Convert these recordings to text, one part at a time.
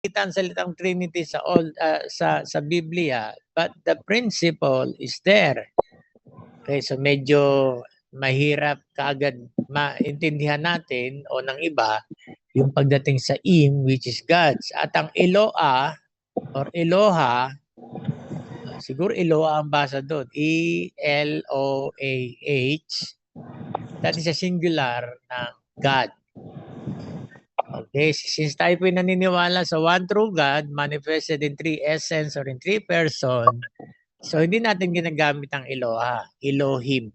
kita ang salitang Trinity sa sa Biblia, but the principle is there. Okay, so medyo mahirap kaagad maintindihan natin o ng iba yung pagdating sa Im, which is God's. At ang Eloah or Eloha, siguro Eloah ang basa doon, E-L-O-A-H, that is a singular ng God. Okay, since tayo po naniniwala sa one true God, manifested in three essence or in three person, so hindi natin ginagamit ang Eloha, Elohim.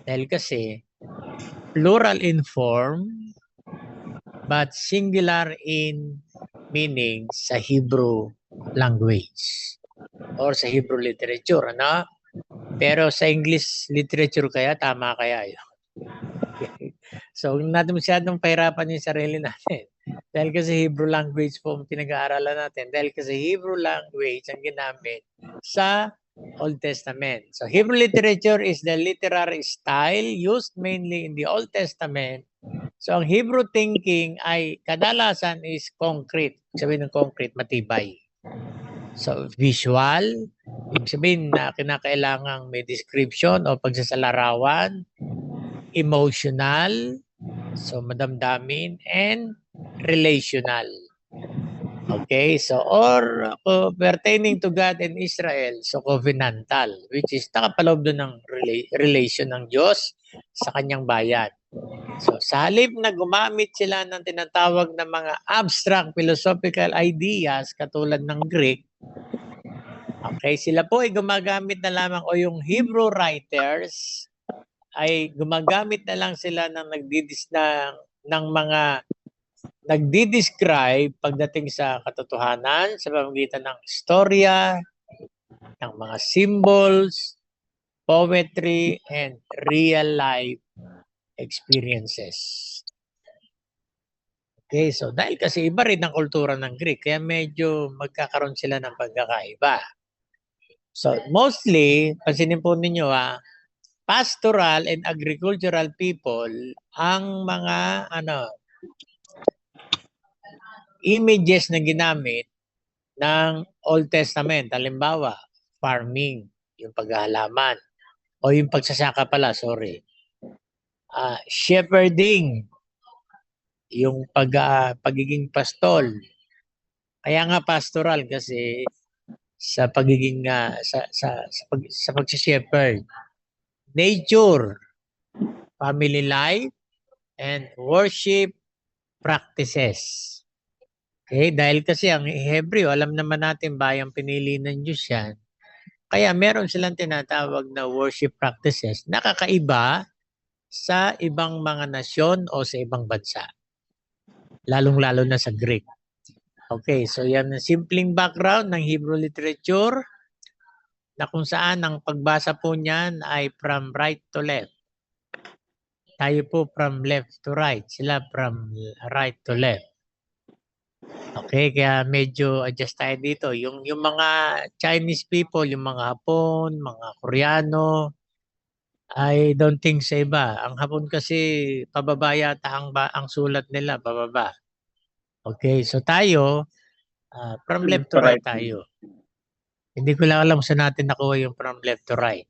Dahil kasi, plural in form, but singular in meaning sa Hebrew language or sa Hebrew literature, ano? Pero sa English literature kaya, tama kaya yun? So, huwag natin masyadong pahirapan yung sarili natin. Dahil kasi Hebrew language po ang pinag-aaralan natin. Dahil kasi Hebrew language ang ginamit sa Old Testament. So, Hebrew literature is the literary style used mainly in the Old Testament. So, ang Hebrew thinking ay kadalasan is concrete. Sabihin ng concrete, matibay. So, visual, ibig sabihin na kinakailangang may description o pagsasalarawan, emotional, so madamdamin, and relational. Okay, so or pertaining to God and Israel, so covenantal, which is nakapaloob doon ng relation ng Diyos sa kanyang bayan. So sa halip na gumamit sila ng tinatawag na mga abstract philosophical ideas katulad ng Greek, okay, sila po ay gumagamit na lamang o yung Hebrew writers ay gumagamit na lang sila ng ng mga nagdi-describe pagdating sa katotohanan sa pamamagitan ng istorya, ng mga symbols, poetry, and real life experiences. Okay, so dahil kasi iba rin ang kultura ng Greek, kaya medyo magkakaroon sila ng pagkakaiba. So mostly, pansinin po ninyo pastoral and agricultural people ang mga images na ginamit ng Old Testament. Halimbawa, farming, yung paghahalaman, o yung pagsasaka pala, sorry. Shepherding, yung pagiging pastol. Kaya nga pastoral kasi sa pagiging sa pag-shepherd. Nature, family life, and worship practices. Okay, dahil kasi ang Hebreo, alam naman natin bayang pinili ng Diyos yan. Kaya meron silang tinatawag na worship practices na kakaiba sa ibang mga nasyon o sa ibang bansa. Lalong-lalo na sa Greek. Okay, so yan ang simpleng background ng Hebrew literature na kung saan ang pagbasa po niyan ay from right to left. Tayo po from left to right. Sila from right to left. Okay, kaya medyo adjust tayo dito. Yung mga Chinese people, yung mga Hapon, mga Koreano, I don't think sa iba. Ang Hapon kasi pababa yata ang sulat nila, pababa. Okay, so tayo, from left to right tayo. Hindi ko lang alam saan natin nakuha yung from left to right.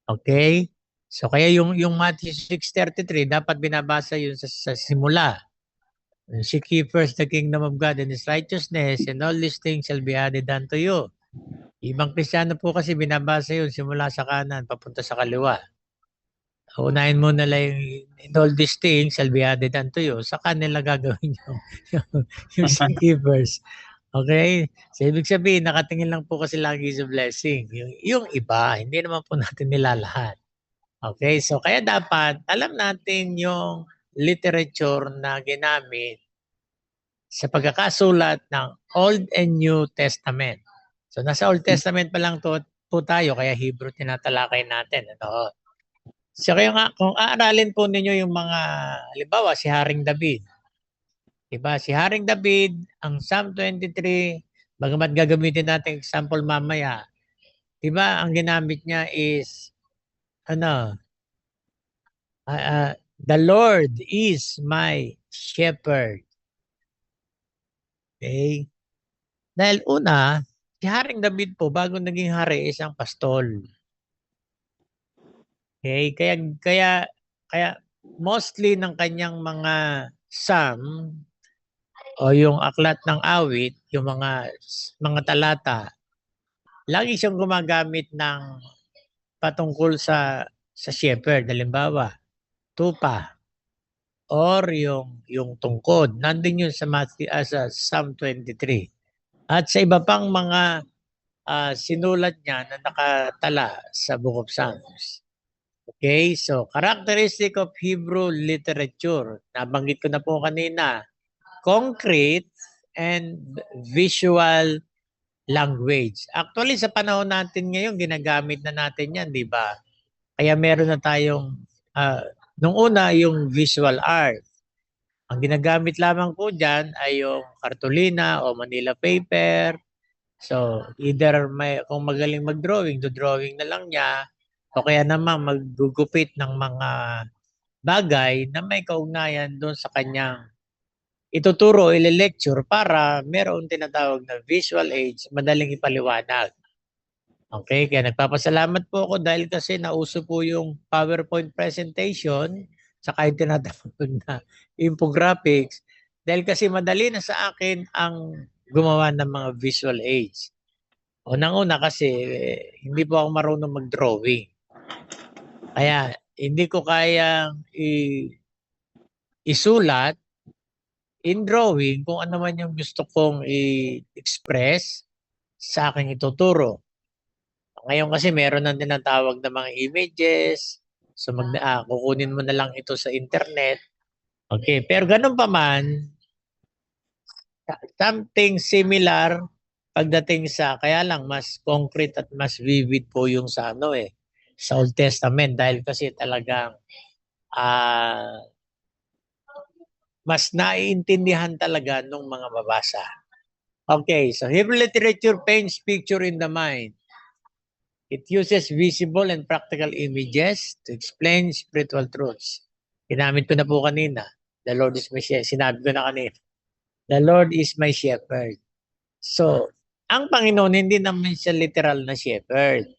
Okay? So kaya yung Matthew 6:33, dapat binabasa yun sa simula. Seek ye first the kingdom of God and His righteousness, and all these things shall be added unto you. Ibang Kristiyano po kasi binabasa yun simula sa kanan, papunta sa kaliwa. Unahin mo na lang in all these things shall be added unto you. Sa kanila gagawin yung seek ye first. Okay? So, ibig sabihin, nakatingin lang po kasi lagi sa blessing. Yung iba, hindi naman po natin nilalahat. Okay? So, kaya dapat alam natin yung literature na ginamit sa pagkakasulat ng Old and New Testament. So, nasa Old Testament pa lang po tayo, kaya Hebrew tinatalakay natin. Ano? So, kaya nga, kung aaralin po ninyo yung mga, halimbawa, si Haring David. Diba? Si Haring David, ang Psalm 23, bagamat gagamitin natin example mamaya, diba, ang ginamit niya is, the Lord is my shepherd. Okay? Dahil una, si Haring David po, bago naging hari, isang pastol. Okay? Kaya mostly ng kanyang mga psalm o yung aklat ng awit, yung mga talata, lagi siyang gumagamit ng patungkol sa shepherd. Halimbawa, tupa or yung tungkod. Nandun yun sa sa Psalm 23. At sa iba pang mga sinulat niya na nakatala sa Book of Psalms. Okay, so characteristic of Hebrew literature. Nabanggit ko na po kanina, concrete and visual language. Actually, sa panahon natin ngayon, ginagamit na natin yan, di ba? Kaya meron na tayong, nung una, yung visual art. Ang ginagamit lamang po dyan ay yung kartolina o Manila paper. So, either kung magaling mag-drawing, do-drawing na lang niya, o kaya naman maggugupit ng mga bagay na may kaugnayan doon sa kanyang ituturo, ile-lecture para meron tinatawag na visual aids, madaling ipaliwanag. Okay, kaya nagpapasalamat po ako dahil kasi nauso po yung PowerPoint presentation saka yung tinatawag na infographics dahil kasi madali na sa akin ang gumawa ng mga visual aids. Unang-una kasi hindi po ako marunong mag-drawing. Kaya hindi ko kayang isulat in drawing kung ano man yung gusto kong i-express sa aking ituturo. Ngayon kasi meron ng tinatawag na mga images. So kukunin mo na lang ito sa internet. Okay, pero ganun pa man, something similar pagdating sa, kaya lang mas concrete at mas vivid po yung sa sa Old Testament dahil kasi talagang ah mas naiintindihan talaga nung mga babasa. Okay, so Hebrew literature paints picture in the mind. It uses visible and practical images to explain spiritual truths. Ginamit ko na po kanina. The Lord is my shepherd. Sinabi ko na kanina. The Lord is my shepherd. So, ang Panginoon hindi naman siya literal na shepherd.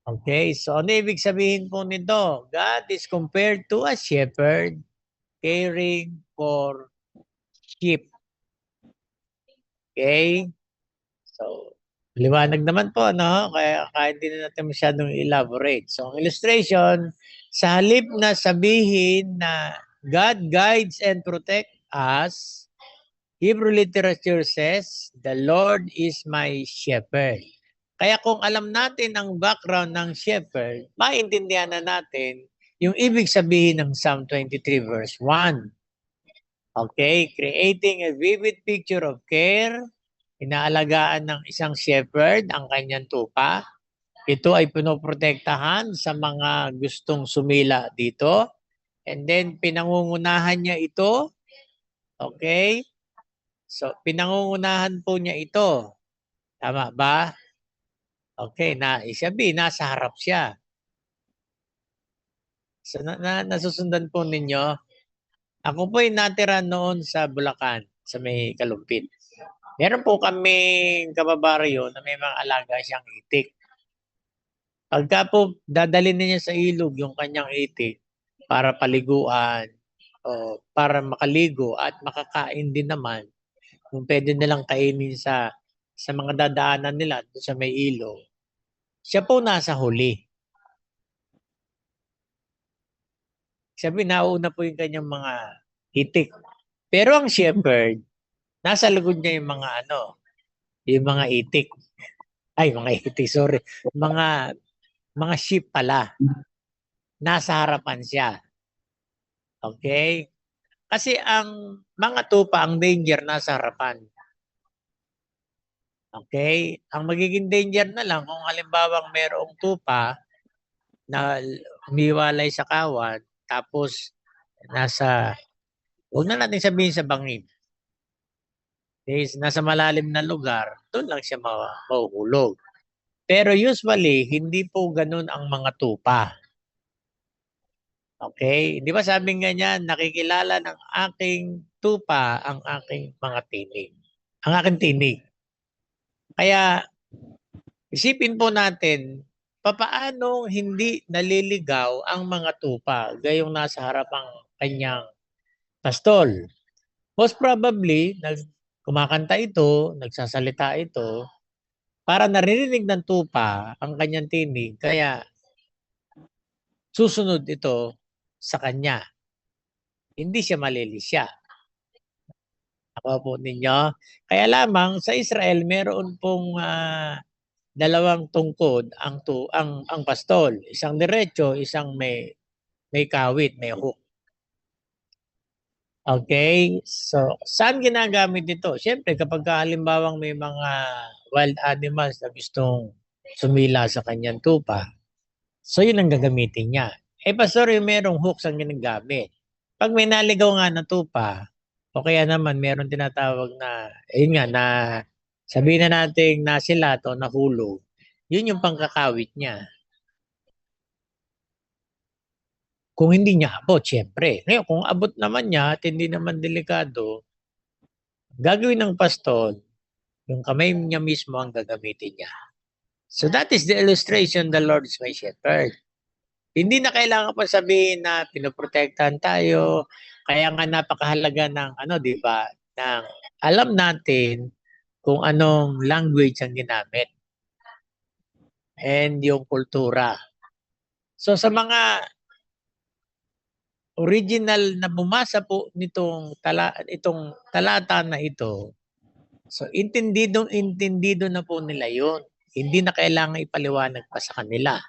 Okay, so ano ibig sabihin po nito? God is compared to a shepherd caring for sheep. Okay? So, liwanag naman po, no? Kaya kahit hindi na natin masyadong elaborate. So, ang illustration, sa halip na sabihin na God guides and protect us, Hebrew literature says, the Lord is my shepherd. Kaya kung alam natin ang background ng shepherd, maintindihan na natin yung ibig sabihin ng Psalm 23 verse 1. Okay, creating a vivid picture of care. Inaalagaan ng isang shepherd ang kanyang tupa. Ito ay pinoprotektahan sa mga gustong sumila dito. And then pinangungunahan niya ito. Okay? So pinangungunahan po niya ito. Tama ba? Okay, nasa harap siya. So nasusundan po ninyo. Ako po ay natira noon sa Bulacan, sa may Kalumpit. Meron po kaming kababaryo na may mga alaga siyang itik. Pagka po dadalhin niya sa ilog yung kanyang itik para paliguan o para makaligo at makakain din naman, kung pwede nilang kainin sa mga dadaanan nila doon sa may ilog, siya po nasa huli. Sabi, nauna po yung kanyang mga itik. Pero ang shepherd, nasa lugod niya yung mga itik. Ay, mga itik, sorry. Mga sheep pala. Nasa harapan siya. Okay? Kasi ang mga tupa, ang danger nasa harapan. Okay? Ang magiging danger na lang kung halimbawang mayroong tupa na umiwalay sa kawan, tapos huwag na natin sabihin sa bangin. Nasa malalim na lugar, doon lang siya mahuhulog. Pero usually, hindi po ganun ang mga tupa. Okay? Di ba sabing ganyan, nakikilala ng aking tupa ang aking mga tinig. ang aking tinig. Kaya isipin po natin, papaano hindi naliligaw ang mga tupa gayong nasa harapang kanyang pastol. Most probably, kumakanta ito, nagsasalita ito, para naririnig ng tupa ang kanyang tinig, kaya susunod ito sa kanya. Hindi siya malilisya. Nakuha po ninyo? Kaya lamang sa Israel, meron pong dalawang tungkod ang pastol. Isang diretso, isang may kawit, may hook. Okay? So, saan ginagamit ito? Siyempre, kapag halimbawang may mga wild animals na gustong sumila sa kanyang tupa, so yun ang gagamitin niya. Pastor, yung merong hooks ang ginagamit. Pag may naligaw nga na tupa, o kaya naman meron tinatawag na, ayun nga, na sabihin na natin na silat o nahulog, yun yung pangkakawit niya. Kung hindi niya abot, syempre. Ngayon, kung abot naman niya at hindi naman delikado, gagawin ng pastol, yung kamay niya mismo ang gagamitin niya. So that is the illustration, the Lord is my shepherd. Hindi na kailangan pa sabihin na pinoprotektahan tayo. Kaya nga napakahalaga ng di ba? Ng alam natin kung anong language ang ginamit and yung kultura. So sa mga original na bumasa po itong talata na ito, so intindido na po nila yon. Hindi na kailangan ipaliwanag pa sa kanila.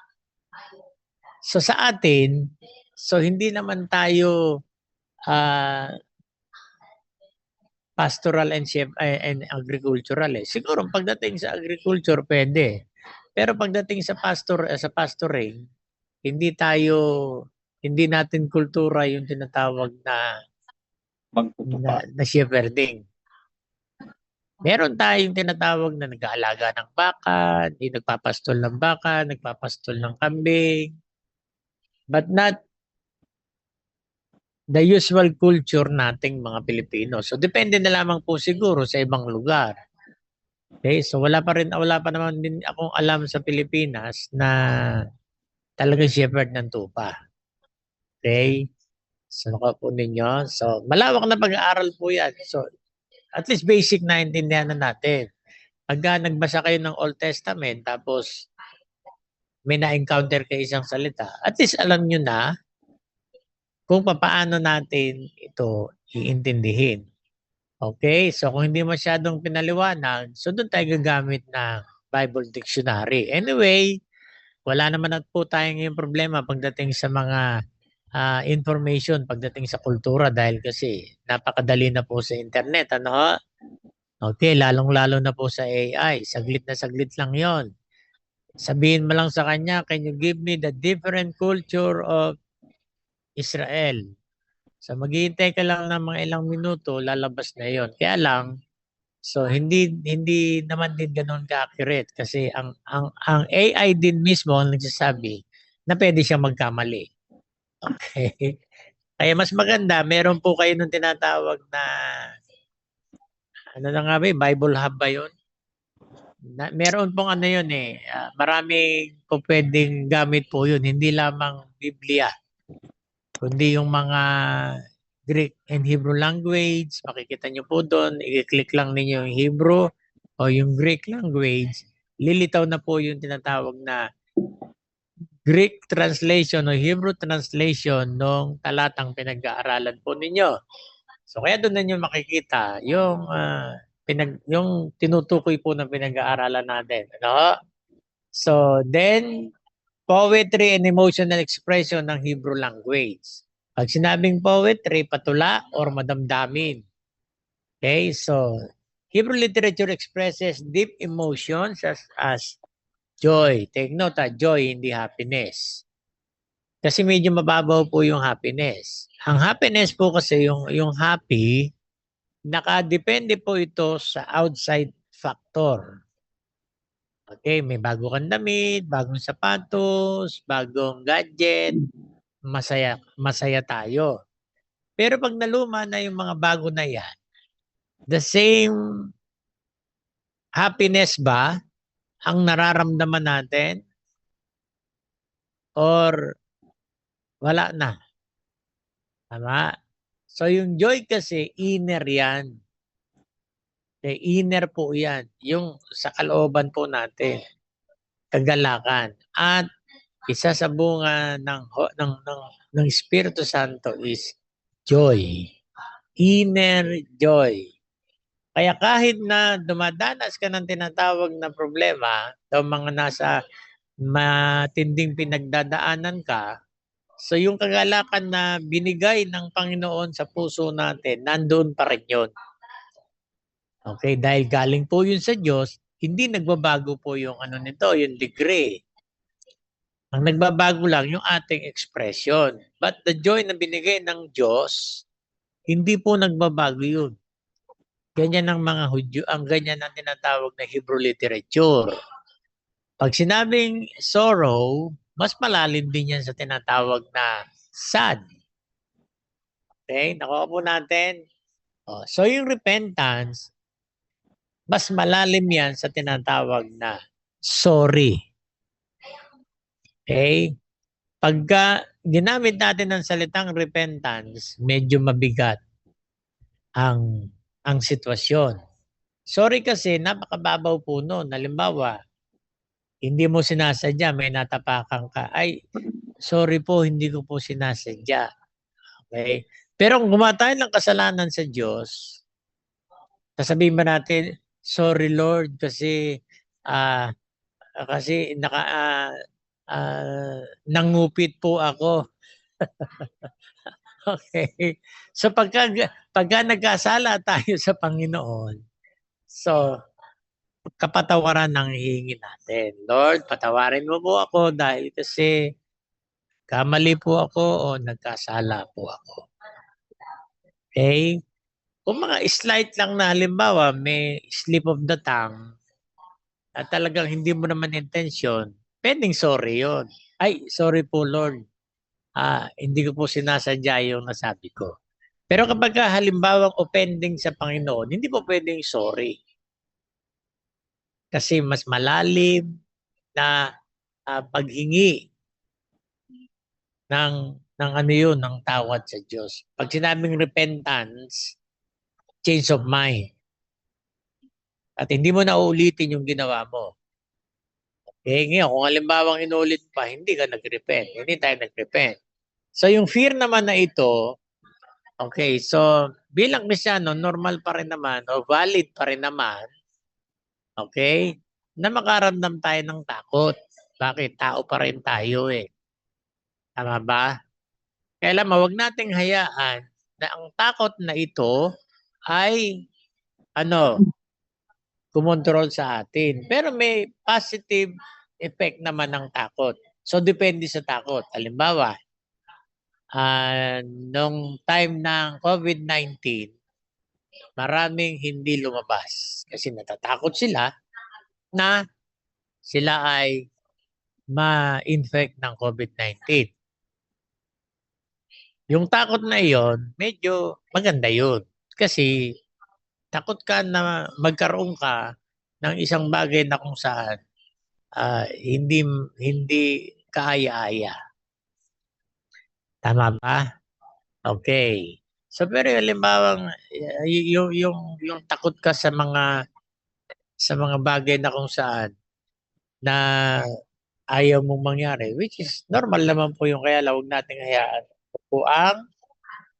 So sa atin, so hindi naman tayo pastoral and agricultural eh. Siguro pagdating sa agriculture pwede. Pero pagdating sa pastoring, hindi natin kultura yung tinatawag na shepherding. Meron tayong tinatawag na nag-aalaga ng baka, nagpapastol ng baka, nagpapastol ng kambing, but not the usual culture nating mga Pilipino. So depende na lamang po siguro sa ibang lugar. Okay, so wala pa naman din akong alam sa Pilipinas na talagang shepherd ng tupa. Okay? So nakuha po ninyo. So malawak na pag-aaral po yan. So at least basic na intindihan na natin. Pagka nagbasa kayo ng Old Testament tapos may na-encounter kayo isang salita, at least alam nyo na kung paano natin ito iintindihin. Okay, so kung hindi masyadong pinaliwanag, so doon tayo gagamit ng Bible Dictionary. Anyway, wala naman at po tayong yung problema pagdating sa mga information, pagdating sa kultura dahil kasi napakadali na po sa internet. Ano? Okay, lalong-lalo na po sa AI. Saglit na saglit lang yon. Sabihin mo lang sa kanya, can you give me the different culture of Israel? So maghihintay ka lang ng mga ilang minuto, lalabas na yon. Kaya lang, so hindi naman din ganoon ka-accurate kasi ang AI din mismo ang nagsasabi na pwede siyang magkamali. Okay? Kaya mas maganda, meron po kayo nung tinatawag na ano na nga ba, Bible Hub ba 'yon? Meron pong ano 'yon eh, marami po pwedeng gamit po 'yun, hindi lamang Biblia, kundi yung mga Greek and Hebrew language, makikita nyo po doon, i-click lang ninyo yung Hebrew o yung Greek language, lilitaw na po yung tinatawag na Greek translation o Hebrew translation ng talatang pinag-aaralan po ninyo. So kaya doon ninyo makikita yung tinutukoy po ng pinag-aaralan natin. Ano? So then, poetry and emotional expression ng Hebrew language. Pag sinabing poetry, patula or madamdamin. Okay, so Hebrew literature expresses deep emotions as joy. Take note, joy, hindi happiness. Kasi medyo mababaw po yung happiness. Ang happiness po kasi yung happy, nakadepende po ito sa outside factor. Okay, may bago kang damit, bagong sapatos, bagong gadget, masaya tayo. Pero pag naluma na yung mga bago na yan, the same Happiness ba ang nararamdaman natin or wala na? Tama? So yung joy kasi, inner yan. Inner po yan. Yung sa kalooban po natin. Kagalakan. At isa sa bunga ng Espiritu Santo is joy. Inner joy. Kaya kahit na dumadanas ka ng tinatawag na problema, o mga nasa matinding pinagdadaanan ka, so yung kagalakan na binigay ng Panginoon sa puso natin, nandoon pa rin yun. Okay, dahil galing po yun sa Diyos, hindi nagbabago po yung ano nito, yung degree. Ang nagbabago lang yung ating expression. But the joy na binigay ng Diyos, hindi po nagbabago yun. Ganyan ang mga Hudyo, ang ganyan ang tinatawag na Hebrew literature. Pag sinabing sorrow, mas malalim din yan sa tinatawag na sad. Okay, nakuha po natin. So yung repentance, mas malalim yan sa tinatawag na sorry. Okay? Pagka ginamit natin ang salitang repentance, medyo mabigat ang sitwasyon. Sorry kasi napakababaw po noon. Halimbawa, hindi mo sinasadya, may natapakan ka. Ay, sorry po, hindi ko po sinasadya. Okay? Pero kung gumawa tayo ng kasalanan sa Diyos, sasabihin ba natin, sorry Lord kasi ah nangupit po ako. Okay. So pagka nagkasala tayo sa Panginoon, so kapatawaran ang hihingi natin. Lord, patawarin mo po ako dahil kasi kamali po ako o nagkasala po ako. Okay? Kung mga slight lang na halimbawa, may slip of the tongue at talagang hindi mo naman intention, pwedeng sorry yon. Ay, sorry po Lord. Hindi ko po sinasadya yung nasabi ko. Pero kapag halimbawa offending sa Panginoon, hindi po pwedeng sorry. Kasi mas malalim na paghingi ng ano yun, ng tawad sa Diyos. Pag sinabing repentance, change of mind. At hindi mo na uulitin yung ginawa mo. Ngayon, kung halimbawang inulit pa, hindi ka nag-repent. Hindi tayo nag-repent. So yung fear naman na ito, okay, so bilang Kristyano, normal pa rin naman o valid pa rin naman, okay, na makaramdam tayo ng takot. Bakit? Tao pa rin tayo eh. Tama ba? Kaya alam mo, wag nating hayaan na ang takot na ito ay kumontrol sa atin. Pero may positive effect naman ng takot. So depende sa takot. Halimbawa, nung time ng COVID-19, maraming hindi lumabas kasi natatakot sila na sila ay ma-infect ng COVID-19. Yung takot na iyon, medyo maganda yun. Kasi takot ka na magkaroon ka ng isang bagay na kung saan hindi hindi kaaya-aya. Tama ba? Okay. So pero halimbawa yung takot ka sa mga bagay na kung saan na ayaw mong mangyari, which is normal naman po yung kaya lang huwag nating hayaan po ang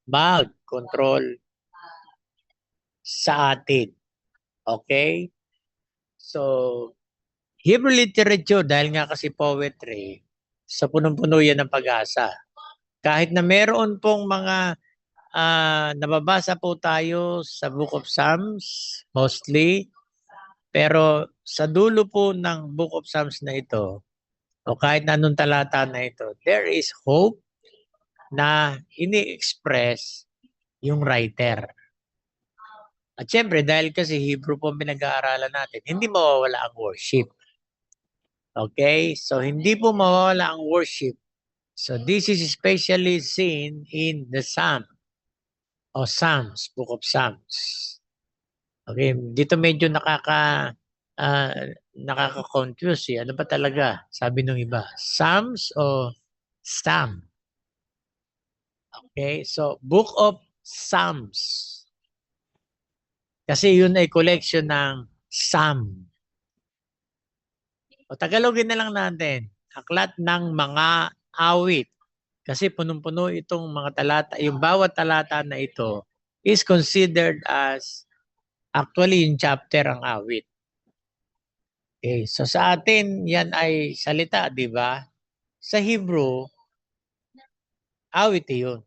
mag-control sa atin. Okay? So, Hebrew literature, dahil nga kasi poetry, sa punong-puno yan ng pag-asa. Kahit na meron pong mga nababasa po tayo sa Book of Psalms, mostly, pero sa dulo po ng Book of Psalms na ito, o kahit na anong talata na ito, there is hope na ini-express yung writer. At syempre, dahil kasi Hebrew po pinag-aaralan natin, hindi mawawala ang worship. Okay? So, hindi po mawawala ang worship. So, this is especially seen in the Psalm o Psalms, Book of Psalms. Okay? Dito medyo nakaka-confuse eh. Ano ba talaga? Sabi nung iba, Psalms o Psalm? Okay, so Book of Psalms. Kasi yun ay collection ng Psalm. O Tagalogin na lang natin. Aklat ng mga awit. Kasi punong-puno itong mga talata. Yung bawat talata na ito is considered as actually yung chapter ang awit. Okay, so sa atin yan ay salita, di ba? Sa Hebrew, awit yun.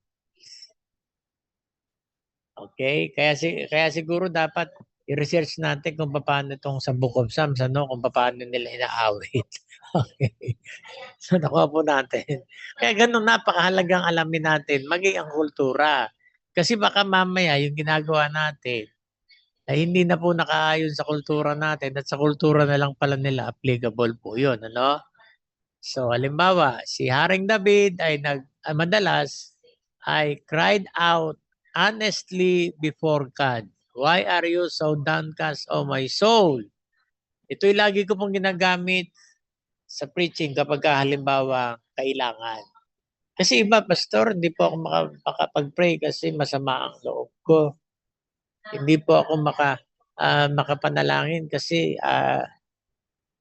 Okay? Kaya siguro dapat i-research natin kung paano itong sa Book of Psalms, ano, kung paano nila inaawit. Okay. So nakuha po natin. Kaya ganun, napakahalagang alamin natin, maging ang kultura. Kasi baka mamaya yung ginagawa natin ay hindi na po nakaayon sa kultura natin at sa kultura na lang pala nila applicable po yun. Ano? So halimbawa, si Haring David ay madalas ay cried out honestly before God. Why are you so downcast, O my soul? Ito'y lagi ko pong ginagamit sa preaching kapag halimbawa kailangan. Kasi iba, pastor, hindi po ako makapag-pray kasi masama ang loob ko. Hindi po ako makapanalangin kasi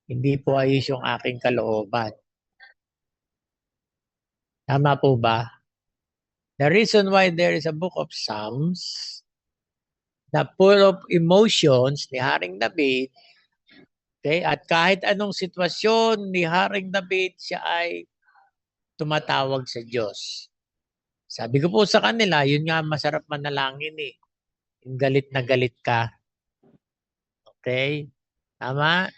hindi po ayos yung aking kalooban. Tama po ba? The reason why there is a book of Psalms na full of emotions ni Haring David, okay, at kahit anong sitwasyon ni Haring David, siya ay tumatawag sa Diyos. Sabi ko po sa kanila, yun nga masarap manalangin eh. Yung galit na galit ka. Okay? Tama?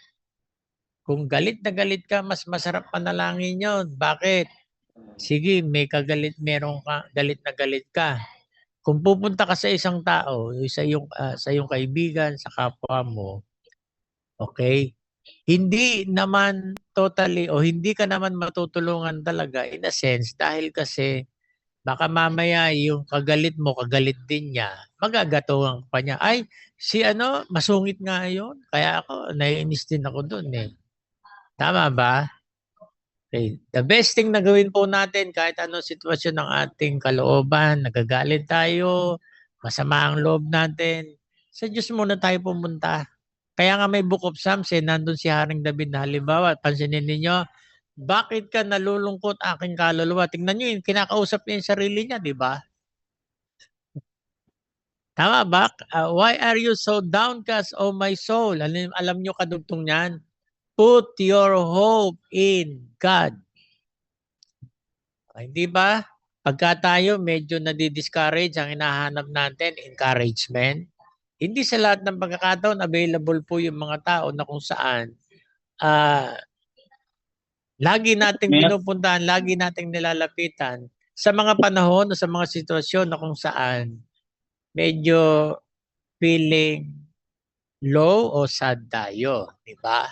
Kung galit na galit ka, mas masarap manalangin yun. Bakit? Sige, meron ka, galit na galit ka. Kung pupunta ka sa isang tao, sa iyong kaibigan, sa kapwa mo, okay? Hindi naman totally o hindi ka naman matutulungan talaga in a sense dahil kasi baka mamaya yung kagalit mo, kagalit din niya, magagatuhan pa niya. Ay, si ano, masungit nga yun. Kaya ako, naiinis din ako dun eh. Tama ba? Okay. The best thing na gawin po natin kahit anong sitwasyon ng ating kalooban, nagagalit tayo, masama ang loob natin, sa Diyos muna tayo pumunta. Kaya nga may Book of Psalms eh, nandun si Haring David na halimbawa, pansinin ninyo, bakit ka nalulungkot aking kaluluwa? Tingnan nyo yung kinakausap niya yung sarili niya, di ba? Tama ba? Why are you so downcast, O my soul? Alam nyo kadugtong niyan? Put your hope in God. Hindi ba? Pagka tayo medyo nadi-discourage, ang hinahanap natin, encouragement. Hindi sa lahat ng pagkakataon available po yung mga tao na kung saan ah lagi nating pinupuntahan, lagi nating nilalapitan sa mga panahon o sa mga sitwasyon na kung saan medyo feeling low o sad tayo, di ba?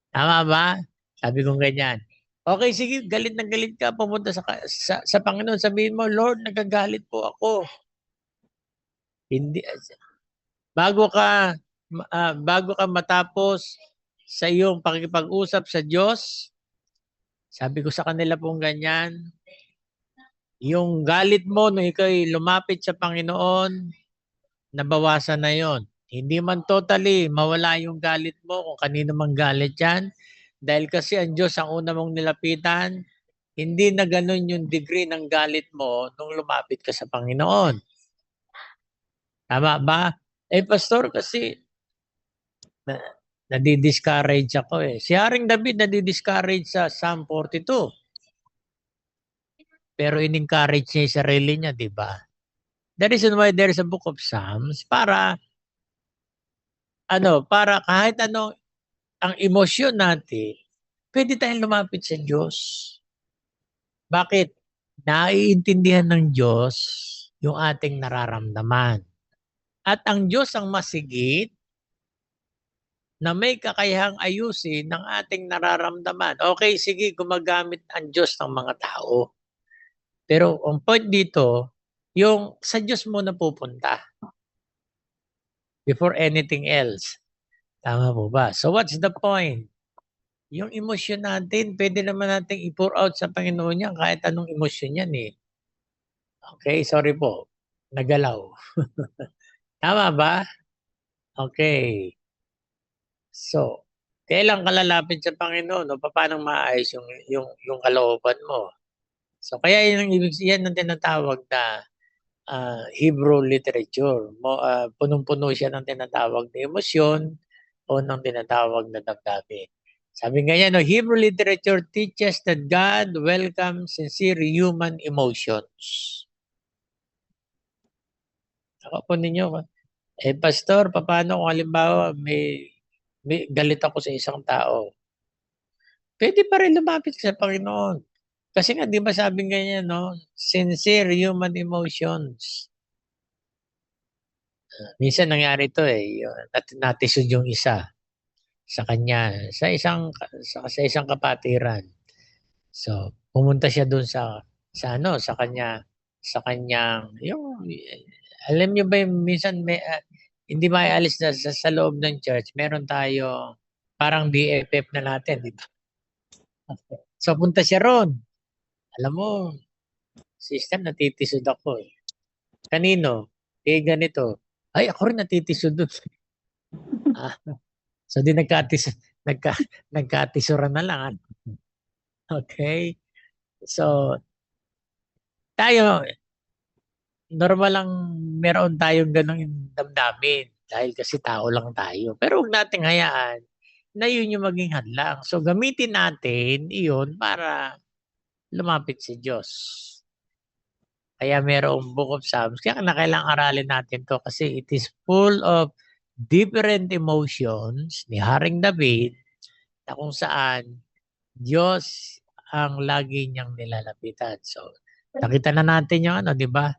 Tama ba? Sabi ko ganyan. Okay, sige, galit na galit ka, pumunta sa Panginoon, sabihin mo, Lord, nagagalit po ako. Hindi bago ka matapos sa iyong pakikipag-usap sa Diyos, sabi ko sa kanila pong ganyan, yung galit mo nung ikaw'y lumapit sa Panginoon, nabawasan na yon. Hindi man totally mawala yung galit mo kung kanino mang galit yan. Dahil kasi ang Diyos ang una mong nilapitan, hindi na ganun yung degree ng galit mo nung lumapit ka sa Panginoon. Tama ba? Eh, Pastor, kasi nadi-discourage ako eh. Si Haring David nadi-discourage sa Psalm 42. Pero in-encourage niya yung sarili niya, di ba? The reason why there is a book of Psalms, para kahit ano ang emosyon natin, pwede tayong lumapit sa Diyos. Bakit? Naiintindihan ng Diyos yung ating nararamdaman. At ang Diyos ang masigit na may kakayahang ayusin ng ating nararamdaman. Okay, sige, gumagamit ang Diyos ng mga tao. Pero ang point dito, yung sa Diyos mo na pupunta before anything else. Tama po ba? So what's the point? Yung emosyon natin, pwede naman nating i-pour out sa Panginoon yan kahit anong emosyon yan eh. Okay, sorry po. Nagalaw. Tama ba? Okay. So, kailan ka lalapit sa Panginoon o paano maayos yung kalooban mo? So, kaya yun ang ibig yan ang tinatawag na Hebrew literature. Punong-puno siya ng tinatawag na emosyon o ng tinatawag na damdamin. Sabi nga yan, no, Hebrew literature teaches that God welcomes sincere human emotions. Ako po ninyo, pastor, paano kung halimbawa may galit ako sa isang tao? Pwede pa rin lumapit sa Panginoon. Kasi nga, di ba sabi nga niya, no? Sincere human emotions. Minsan nangyari to eh, natisod yung isa sa kanya, sa isang kapatiran. So, pumunta siya doon sa ano, sa kanyang, alam niyo ba yung minsan hindi maialis na sa loob ng church, meron tayo parang BFF na natin, di ba? So, punta siya ron. Alam mo, system, natitisod ako eh. Kanino? Ganito. Ay, ako rin natitisod doon. Ah, so, di nagkatisuran na lang. Okay? So, tayo, normal lang meron tayong ganong damdamin dahil kasi tao lang tayo. Pero huwag nating hayaan na yun yung maging hadlang. So, gamitin natin iyon para lumapit si Diyos. Kaya merong Book of Psalms. Kaya kailangang aralin natin to kasi it is full of different emotions ni Haring David na kung saan Diyos ang lagi niyang nilalapitan. So, nakita na natin yung ano, di ba?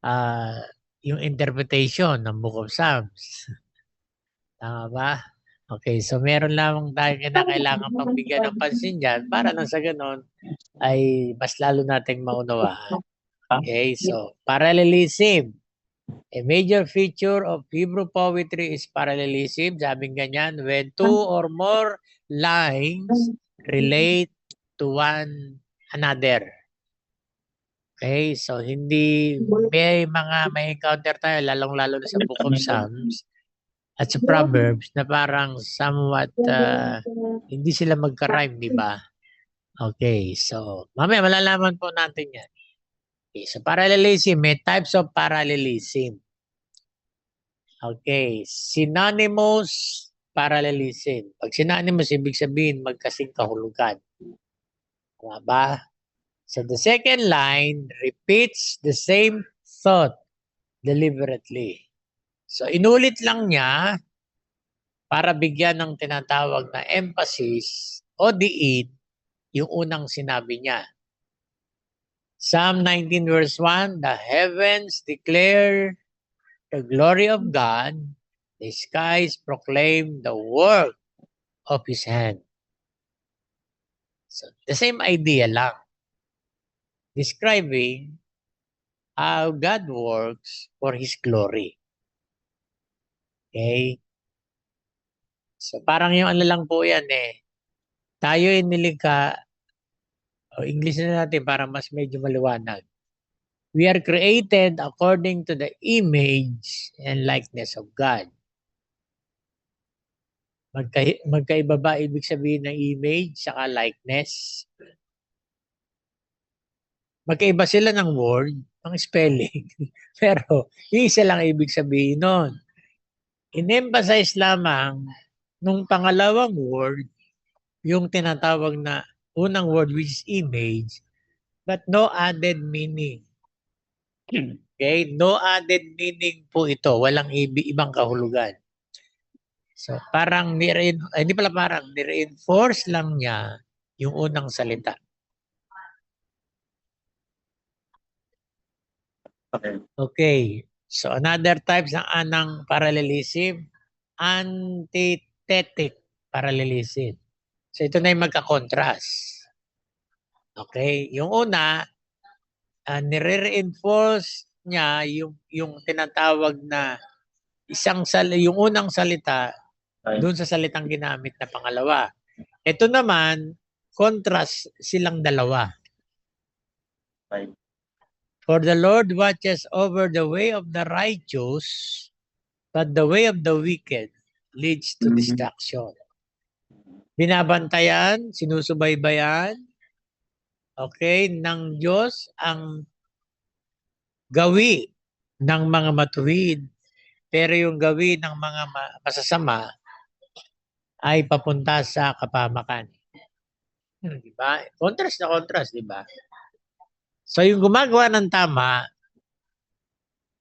Ah, yung interpretation ng Book of Psalms. Tama ba? Okay, so meron lamang tayong kailangan pang bigyan ng pansin dyan para nang sa ganon ay mas lalo nating maunawaan. Okay, so parallelism. A major feature of Hebrew poetry is parallelism. Sabing ganyan, when two or more lines relate to one another. Okay, so hindi may encounter tayo lalong-lalo na sa Book of Psalms at sa Proverbs na parang somewhat hindi sila magka-rhyme, di ba? Okay, so mamaya malalaman po natin yan. Okay, so parallelism, may types of parallelism. Okay, synonymous parallelism. Pag synonymous, ibig sabihin magkasing kahulugan. Tama ba? So the second line repeats the same thought deliberately. So inulit lang niya para bigyan ng tinatawag na emphasis o diin yung unang sinabi niya. Psalm 19 verse 1, the heavens declare the glory of God, the skies proclaim the work of His hand. So, the same idea lang. Describing how God works for His glory. Okay? So, parang yung ano lang po yan eh. Tayo ay nilikha, o English na natin para mas medyo maliwanag. We are created according to the image and likeness of God. Magkaiba ba ibig sabihin ng image saka likeness? Magkaiba sila ng word, ng spelling. Pero yung isa lang ibig sabihin nun. In-emphasize lamang nung pangalawang word, yung tinatawag na unang word which is image, but no added meaning. Okay? No added meaning po ito. Walang ibang kahulugan. So, parang hindi pala parang, ni-reinforce lang niya yung unang salita. Okay. So, another types ng anang parallelism, antithetic parallelism. So, ito na yung magka-contrast. Okay? Yung una, nire-reinforce niya yung tinatawag na yung unang salita Doon sa salitang ginamit na pangalawa. Ito naman, contrast silang dalawa. For the Lord watches over the way of the righteous, but the way of the wicked leads to destruction. Binabantayan, sinusubaybayan, okay, ng Diyos ang gawi ng mga matuwid, pero yung gawi ng mga masasama ay papunta sa kapamakan. Di ba? Contrast na contrast, di ba? So yung gumagawa ng tama,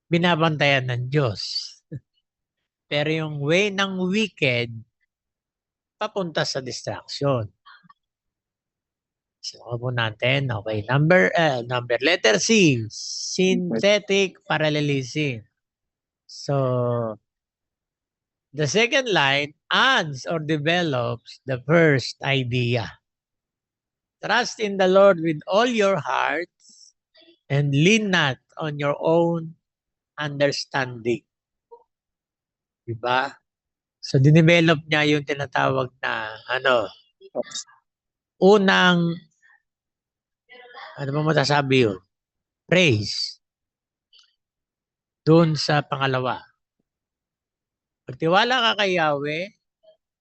binabantayan ng Diyos. Pero yung way ng wicked, papunta sa distraction. So, po natin. Okay. Letter C. Synthetic parallelism. So, the second line adds or develops the first idea. Trust in the Lord with all your heart and lean not on your own understanding. Diba? So, dinevelop niya yung tinatawag na unang, ano ba masasabi yun? Praise. Doon sa pangalawa. Pagtiwala ka kay Yahweh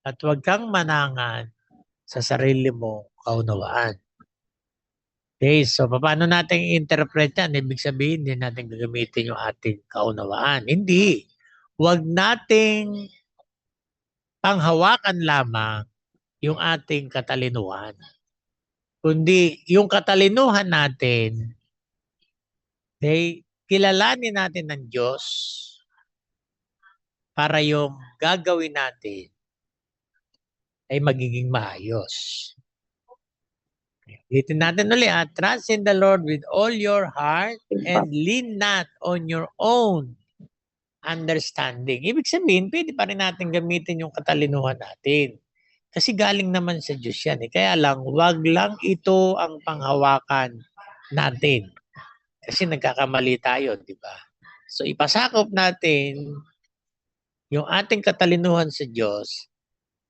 at huwag kang manangan sa sarili mo kaunawaan. Okay, so paano natin i-interpret yan? Ibig sabihin, hindi natin gagamitin yung ating kaunawaan. Hindi. Huwag nating panghawakan lamang yung ating katalinuhan. Kundi yung katalinuhan natin, kilalanin natin ng Diyos para yung gagawin natin ay magiging maayos. Ulitin natin ulit. Trust in the Lord with all your heart and lean not on your own understanding. Ibig sabihin, pwede pa rin natin gamitin yung katalinuhan natin. Kasi galing naman sa Diyos yan. Kaya lang, wag lang ito ang panghawakan natin. Kasi nagkakamali tayo, di ba? So ipasakop natin yung ating katalinuhan sa Diyos.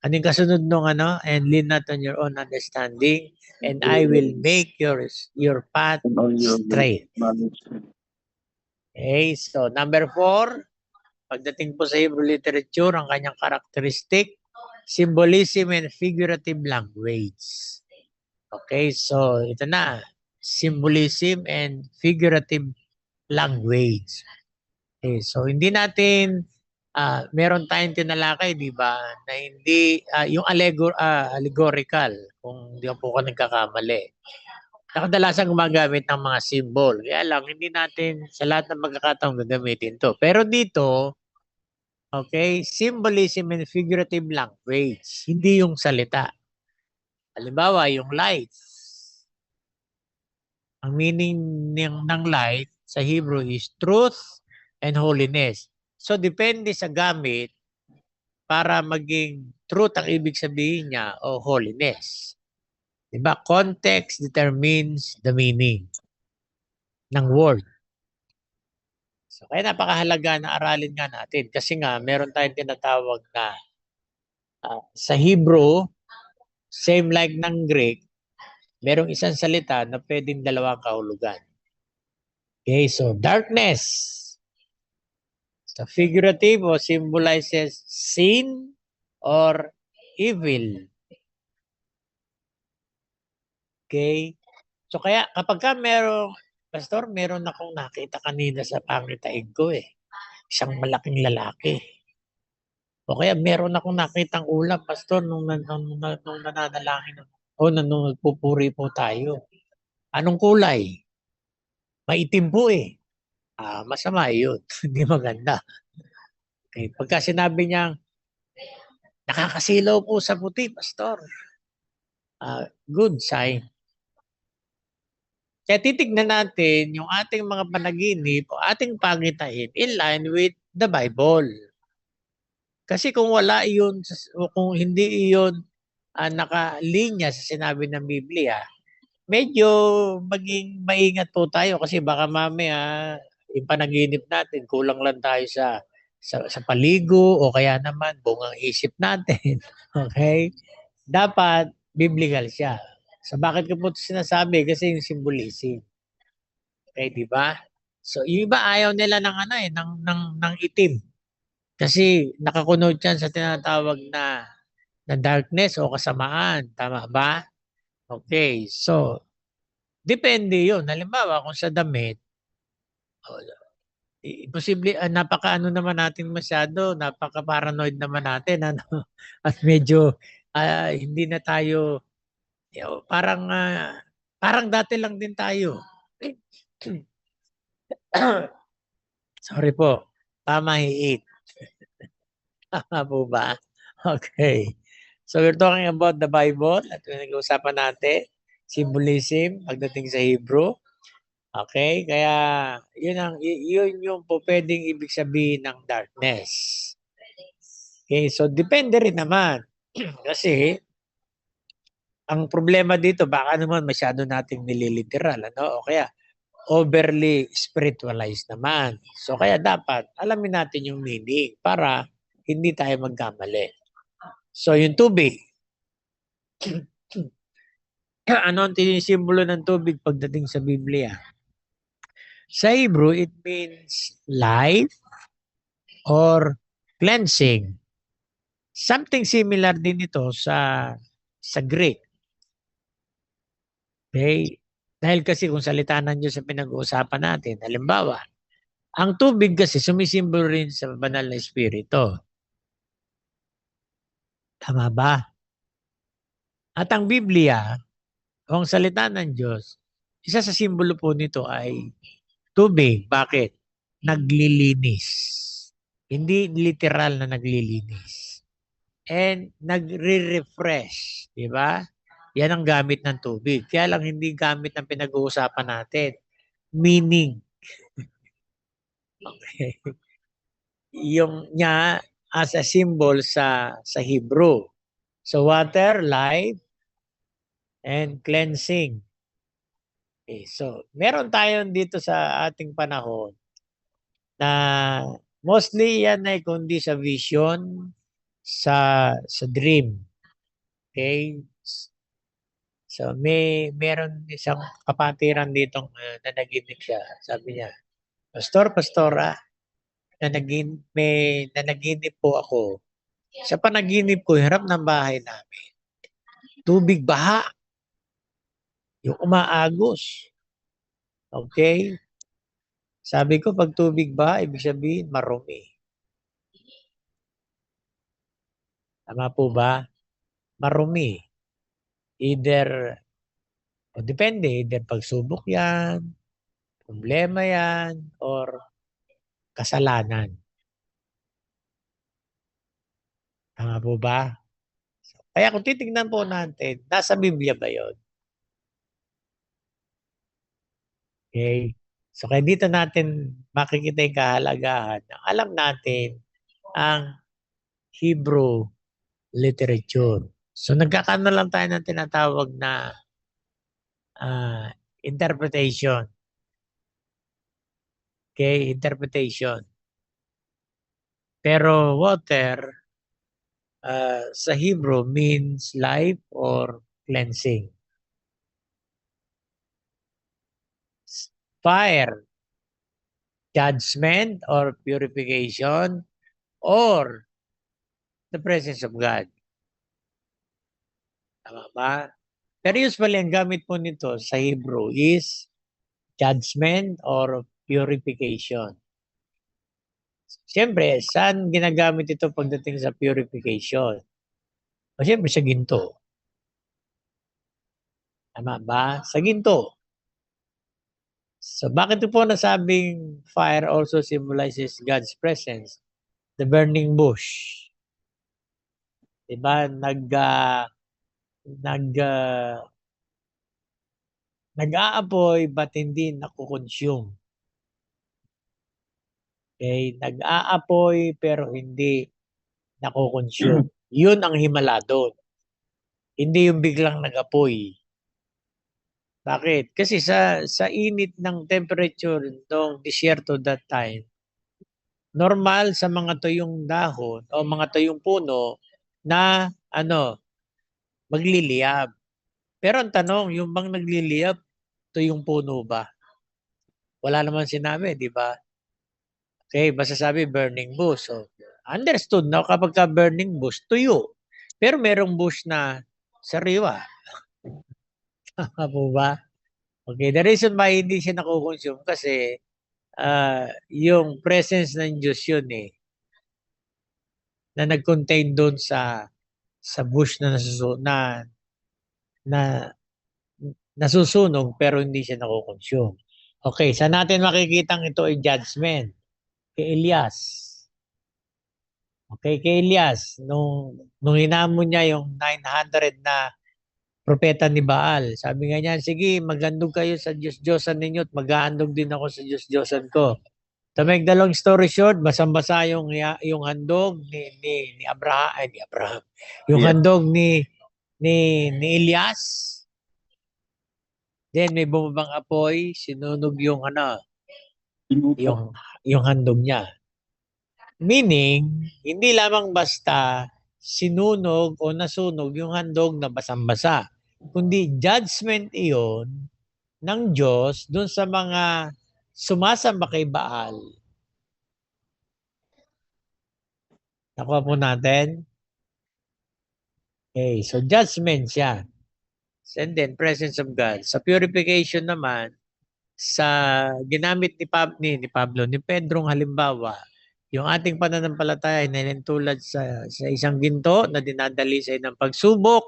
Anong kasunod nung and lean not on your own understanding, and I will make your path straight. Okay, so number 4, pagdating po sa Hebrew literature, ang kanyang karakteristik, symbolism and figurative language. Okay, so ito na, symbolism and figurative language. Okay, so hindi natin meron tayong tinalakay, di ba, na hindi yung allegorical, kung di po ko nagkakamali. Nakadalasang gumagamit ng mga symbol. Kaya lang, hindi natin sa lahat ng magkakataong gagamitin to. Pero dito, okay, symbolism and figurative language, hindi yung salita. Halimbawa, yung light. Ang meaning ng light sa Hebrew is truth and holiness. So, depende sa gamit para maging truth ang ibig sabihin niya o holiness. Diba? Context determines the meaning ng word. So, kaya napakahalaga na aralin nga natin. Kasi nga, meron tayong tinatawag na sa Hebrew, same like ng Greek, merong isang salita na pwedeng dalawang kahulugan. Okay, so darkness. The figurative o symbolizes sin or evil. Okay? So kaya kapag ka Pastor, meron akong nakita kanina sa pangitain ko isang malaking lalaki. O kaya meron akong nakitang ulap, Pastor, nung nananalangin o nung nagpupuri po tayo. Anong kulay? Maitim po masama yun. Hindi maganda. Okay. Pagka sinabi niyang nakakasilaw po sa puti, Pastor. Good sign. Kaya titignan natin yung ating mga panaginip o ating pangitain in line with the Bible. Kasi kung wala iyon, o kung hindi iyon nakalinya sa sinabi ng Biblia, medyo maging maingat po tayo kasi baka mamaya yung panaginip natin, kulang lang tayo sa sa paligo o kaya naman buong ang isip natin. Okay? Dapat biblical siya. So bakit ko po ito sinasabi? Kasi yung symbolism. Okay, di ba? So yung iba ayaw nila ng ano ng itim. Kasi nakakunod yan sa tinatawag na darkness o kasamaan. Tama ba? Okay. So depende yun. Halimbawa, kung sa damit, posible, napaka-ano naman natin masyado, napaka-paranoid naman natin, ano? At medyo hindi na tayo, parang, parang dati lang din tayo. Sorry po. Tama, hiit. Tama po ba? Okay. So we're talking about the Bible at nag-uusapan natin symbolism pagdating sa Hebrew. Okay? Kaya yun yung po pwedeng ibig sabihin ng darkness. Okay, so depende rin naman. Kasi ang problema dito baka naman masyado nating nililiteral, ano? O kaya overly spiritualized naman. So kaya dapat alamin natin yung meaning para hindi tayo magkamali. So yung tubig, ano ang tinisimbolo ng tubig pagdating sa Biblia? Sa Hebrew, it means life or cleansing. Something similar din ito sa Greek. Okay? Dahil kasi kung salita ng Diyos sa pinag-uusapan natin, halimbawa, ang tubig kasi sumisimbolo rin sa banal na espiritu. Tama ba? At ang Biblia, o ang salita ng Diyos, isa sa simbolo po nito ay tubig. Bakit? Naglilinis. Hindi literal na naglilinis. And nagre-refresh. Di ba? Yan ang gamit ng tubig. Kaya lang hindi gamit ng pinag-uusapan natin. Meaning. Okay. Yung niya as a symbol sa Hebrew. So water, life, and cleansing. Okay, so meron tayo dito sa ating panahon na mostly yan ay kundi sa vision, sa dream. Okay? So meron isang kapatiran ditong nanaginip siya. Sabi niya, Pastor, Pastora, nanaginip po ako. Sa panaginip ko, harap ng bahay namin, tubig baha, yung umaagos. Okay? Sabi ko, pag tubig baha, ibig sabihin, marumi. Tama po ba? Marumi. Either, o depende, either pagsubok yan, problema yan, or kasalanan. Tama po ba? Kaya kung titignan po natin, nasa Biblia ba yun? Okay? So kaya dito natin makikita yung kahalagahan. Alam natin ang Hebrew literature. So nagkakaroon lang tayo ng tinatawag na interpretation. Okay, interpretation. Pero water sa Hebrew means life or cleansing. Fire, judgment or purification, or the presence of God. Tama ba? Pero usually ang gamit po nito sa Hebrew is judgment or purification. Siyempre, saan ginagamit ito pagdating sa purification? O siyempre sa ginto. Tama ba? Sa ginto. So bakit ito po nasabing fire also symbolizes God's presence? The burning bush. Diba? Nag-aapoy but hindi nakukonsume. Okay? Nag-aapoy pero hindi nakukonsume. Yun ang himala doon. Hindi yung biglang nag-apoy. Bakit? Kasi sa init ng temperature ng disyerto that time, normal sa mga tuyong dahon o mga tuyong puno na magliliyab. Pero ang tanong, yung bang nagliliyab, tuyong puno ba? Wala naman sinabi, di ba? Okay, basta sabi burning bush. So, understood na kapag ka burning bush, tuyo. Pero merong bush na sariwa. Tama po ba? Okay, the reason why hindi siya nakukonsume kasi yung presence ng Diyos yun na nag-contain doon sa bush na na nasusunog pero hindi siya nakukonsume. Okay, saan natin makikitang ito ay judgment? Kay Elias. Okay, kay Elias, nung hinamon niya yung 900 na propeta ni Baal, sabi nga niya, sige, maghandog kayo sa Diyos-Diyosan ninyo at maghahandog din ako sa Diyos-Diyosan ko. To make the long story short, basang-basa yung handog ni Abraham, ay ni Abraham. Yung Yeah. handog ni Elias. Then may bumabang apoy, sinunog yung Inupo. yung handog niya. Meaning, hindi lamang basta sinunog o nasunog yung handog na basang-basa, kundi judgment iyon ng Diyos dun sa mga sumasamba kay Baal. Nakuha po natin? Okay, so judgment siya. And then, presence of God. Sa purification naman, sa ginamit ni Pablo, ni Pedrong halimbawa, yung ating pananampalataya ay nilintulad sa isang ginto na dinadalisay ng pagsubok.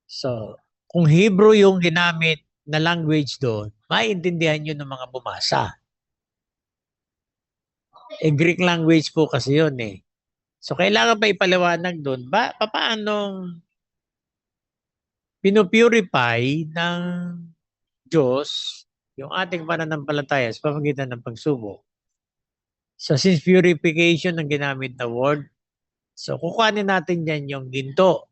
So, kung Hebrew yung ginamit na language doon, maiintindihan nyo ng mga bumasa. Greek language po kasi yun eh. So, kailangan pa ipaliwanag doon, paano pinupurify ng Diyos yung ating pananampalataya sa pamamagitan ng pagsubok. So, since purification ang ginamit na word, so kukuhanin natin yan yung ginto.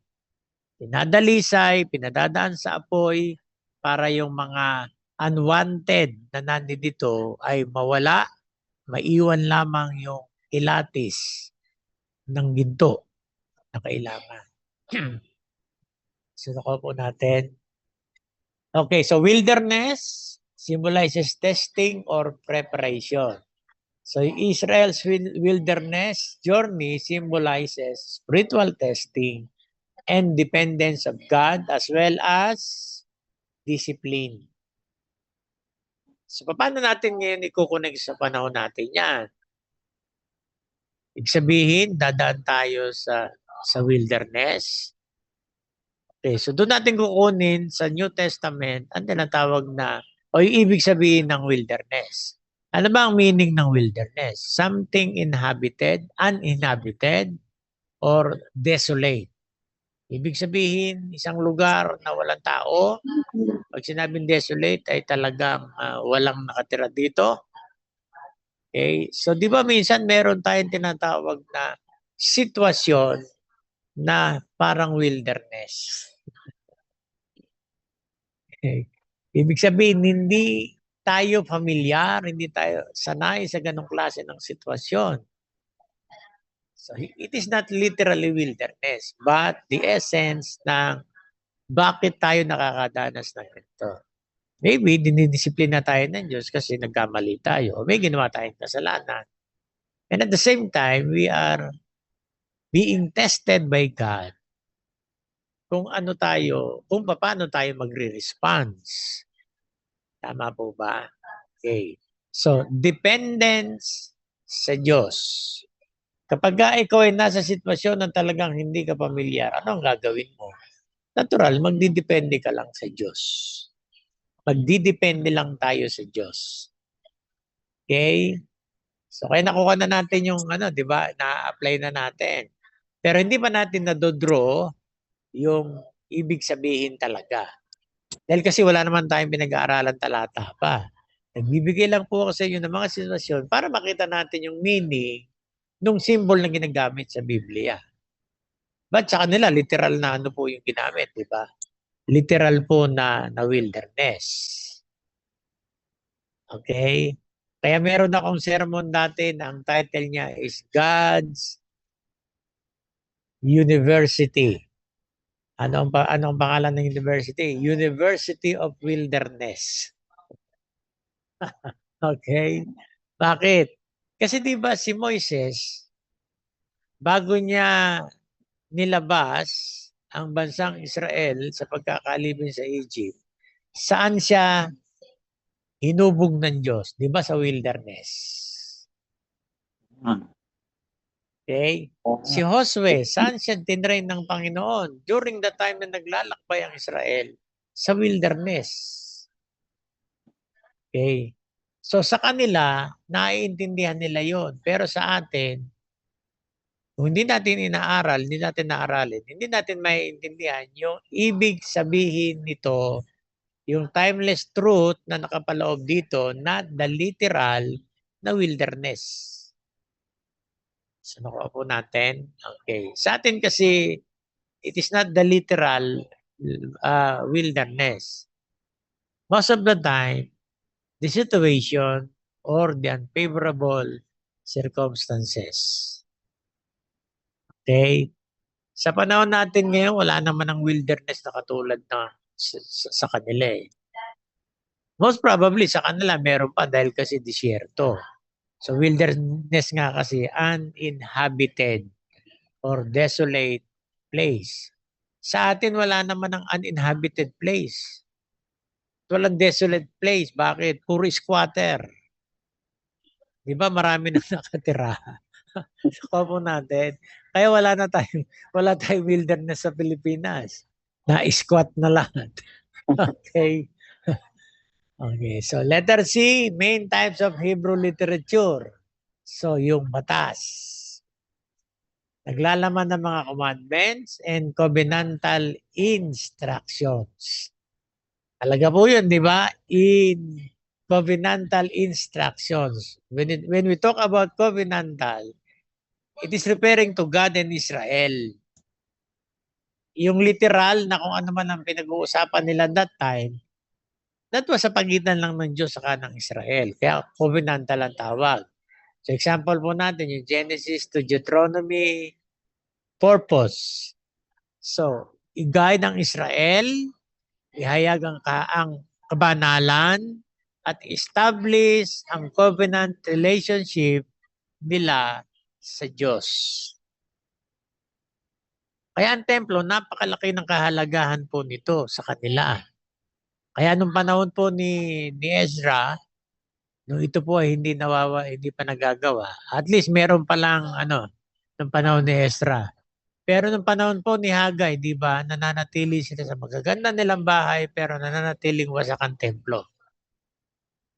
Pinadalisay, pinadadaan sa apoy para yung mga unwanted na nandito ay mawala, maiwan lamang yung ilatis ng ginto na kailangan. So, nakuha po natin. Okay, so wilderness symbolizes testing or preparation. So Israel's wilderness journey symbolizes spiritual testing and dependence of God as well as discipline. So paano natin ngayon ikukunik sa panahon natin yan? Ibig sabihin, dadaan tayo sa wilderness. Okay, so doon natin kukunin sa New Testament ang tinatawag na o yung ibig sabihin ng wilderness. Ano ba ang meaning ng wilderness? Something inhabited, uninhabited, or desolate. Ibig sabihin, isang lugar na walang tao. Pag sinabing desolate ay talagang walang nakatira dito. Okay? So di ba minsan meron tayong tinatawag na sitwasyon na parang wilderness. Okay. Ibig sabihin, hindi tayo familiar, hindi tayo sanay sa ganong klase ng sitwasyon. So, it is not literally wilderness, but the essence ng bakit tayo nakakadanas ng ito. Maybe, dinidisiplina tayo ng Diyos kasi nagkamali tayo o may ginawa tayong kasalanan. And at the same time, we are being tested by God kung paano tayo magre-response. Tama po ba? Okay. So, dependence sa Diyos. Kapag ikaw ay nasa sitwasyon na talagang hindi ka pamilyar, ano ang gagawin mo? Natural, magdidepende ka lang sa Diyos. Magdidepende lang tayo sa Diyos. Okay? So, kaya nakuha na natin yung di ba? Na-apply na natin. Pero hindi pa natin na-draw yung ibig sabihin talaga. Dahil kasi wala naman tayong pinag-aaralan talata pa. Nagbibigay lang po ako sa inyo ng mga sitwasyon para makita natin yung meaning ng symbol na ginagamit sa Biblia. But sa kanila, literal na po yung ginamit, di ba? Literal po na wilderness. Okay? Kaya meron akong sermon dati na ang title niya is God's University. Ano ang pangalan ng university? University of Wilderness. Okay? Bakit? Kasi 'di ba si Moises, bago niya nilabas ang bansang Israel sa pagkakalibing sa Egypt, saan siya hinubog ng Diyos? 'Di ba sa wilderness? Okay? Si Josue, saan siya tinrain ng Panginoon? During the time na naglalakbay ang Israel, sa wilderness. Okay? So sa kanila, naiintindihan nila yon. Pero sa atin, kung hindi natin inaaral, hindi natin naaralin, hindi natin maiintindihan yung ibig sabihin nito, yung timeless truth na nakapaloob dito, not the literal na wilderness. So nakuha po natin. Okay. Sa atin kasi, it is not the literal wilderness. Most of the time, the situation or the unfavorable circumstances. Okay? Sa panahon natin ngayon, wala naman ang wilderness na katulad na sa kanila eh. Most probably sa kanila meron pa dahil kasi disyerto. So wilderness nga kasi uninhabited or desolate place. Sa atin wala naman ang uninhabited place. Walang desolate place. Bakit? Puro squatter. Di ba marami na nakatira? Sa po natin. Kaya wala tayong wilderness sa Pilipinas. Na-squat na lahat. Okay. Okay, so letter C, main types of Hebrew literature. So yung batas. Naglalaman ng mga commandments and covenantal instructions. Talaga po yun, di ba? In covenantal instructions. When we talk about covenantal, it is referring to God and Israel. Yung literal na kung ano man ang pinag-uusapan nila that time, that was sa pagitan lang ng Diyos saka ng Israel. Kaya covenantal ang tawag. So example po natin yung Genesis to Deuteronomy purpose. So, i-guide ng Israel, ihayag ang kabanalan, at establish ang covenant relationship nila sa Diyos. Kaya ang templo, napakalaki ng kahalagahan po nito sa kanila. Kaya nung panahon po ni Ezra, nung ito po ay hindi pa nagagawa, at least meron pa lang nung panahon ni Ezra. Pero nung panahon po ni Hagay, di ba, nananatili sila sa magaganda nilang bahay pero nananatiling wasak ang templo.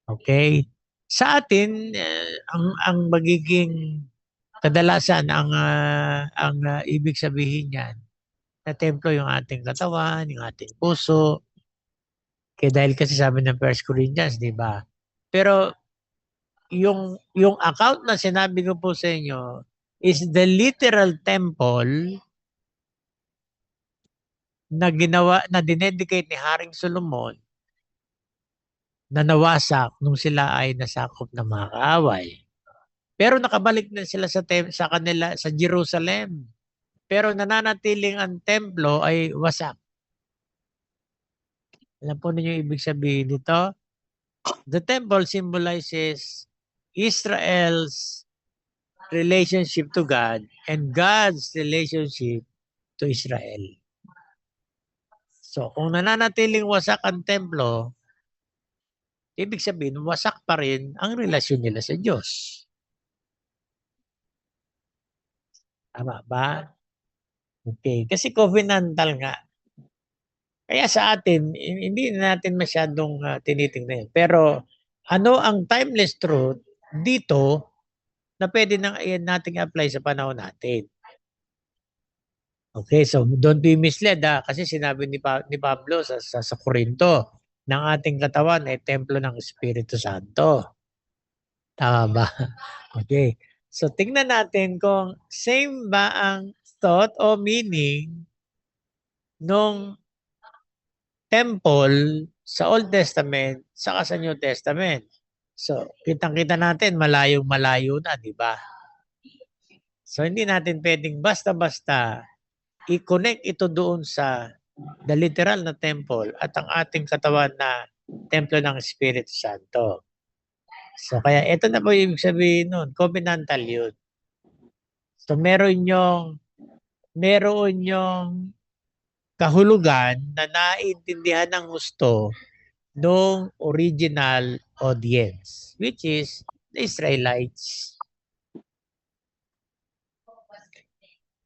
Okay? Sa atin, ang magiging kadalasan ang ibig sabihin niyan na templo yung ating katawan, yung ating puso. Kaya dahil kasi sabi ng 1 Corinthians, di ba? Pero yung account na sinabi ko po sa inyo is the literal temple na dinedicate ni Haring Solomon na nawasak nung sila ay nasakop ng mga kaaway. Pero nakabalik na sila sa kanila sa Jerusalem. Pero nananatiling ang templo ay wasak. Alam po ninyo ibig sabihin nito? The temple symbolizes Israel's relationship to God and God's relationship to Israel. So, kung nananatiling wasak ang templo, ibig sabihin, wasak pa rin ang relasyon nila sa Diyos. Tama ba? Okay. Kasi covenantal nga. Kaya sa atin, hindi natin masyadong tinitingnan. Pero ano ang timeless truth dito na pwede nang nating apply sa panahon natin? Okay, so don't be misled kasi sinabi ni Pablo sa Corinto, ng ating katawan ay templo ng Espiritu Santo. Tama ba? Okay. So tingnan natin kung same ba ang thought o meaning nung temple sa Old Testament saka sa New Testament. So, kitang-kita natin, malayong-malayo na, di ba? So, hindi natin pwedeng basta-basta i-connect ito doon sa the literal na temple at ang ating katawan na templo ng Espiritu Santo. So, kaya ito na po ibig sabihin nun, covenantal yun. So, meron yung kahulugan na naiintindihan ng gusto ng original audience, which is the Israelites.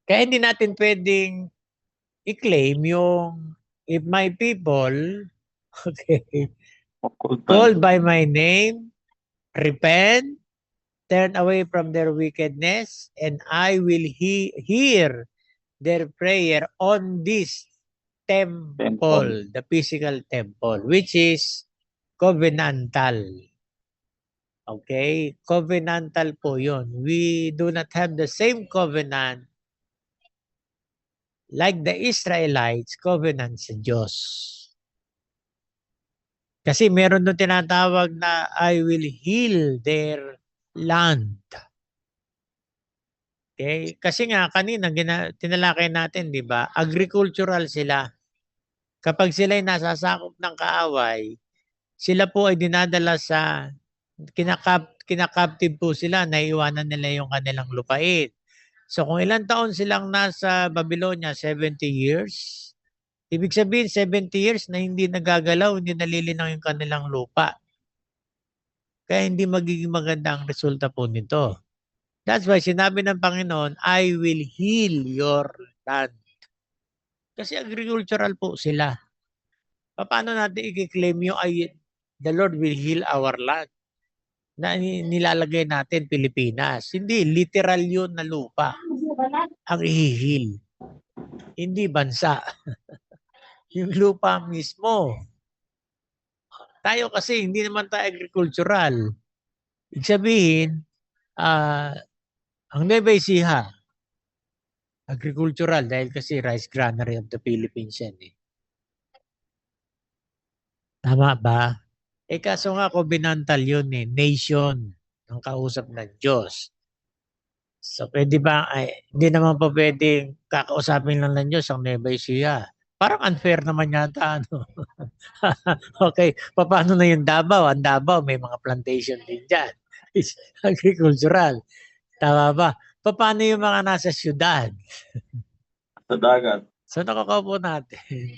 Kaya hindi natin pwedeng i-claim yung if my people, okay, called by my name, repent, turn away from their wickedness, and I will hear their prayer on this temple, the physical temple, which is covenantal. Okay? Covenantal po yun. We do not have the same covenant like the Israelites covenant sa Diyos. Kasi meron doon tinatawag na I will heal their land. Okay? Kasi nga kanina tinalakay natin, 'di ba? Agricultural sila. Kapag sila ay nasasakop ng kaaway, sila po ay dinadala sa kinakaptive po sila, naiiwanan nila yung kanilang lupain. So kung ilang taon silang nasa Babylonia, 70 years, ibig sabihin 70 years na hindi nagagalaw, hindi nalilinaw yung kanilang lupa. Kaya hindi magiging maganda ang resulta po nito. That's why sinabi ng Panginoon, I will heal your land. Kasi agricultural po sila. Paano natin i-claim yung the Lord will heal our land? Na nilalagay natin Pilipinas. Hindi, literal yun na lupa ang ihihil. Hindi bansa. Yung lupa mismo. Tayo kasi hindi naman tayo agricultural. Ibig sabihin, ang Nueva Ecija, agricultural dahil kasi rice granary of the Philippines yan eh. Tama ba? Kaso nga covenantal yun eh. Nation ang kausap ng Diyos. So pwede ba, hindi naman pa pwedeng kakausapin lang ng Diyos ang Nueva Ecija. Parang unfair naman yata. Ano? Okay, paano na yung Davao? Ang Davao may mga plantation din dyan. It's agricultural. Tama ba? Paano yung mga nasa syudad? Sa dagat. So nakakaupo natin.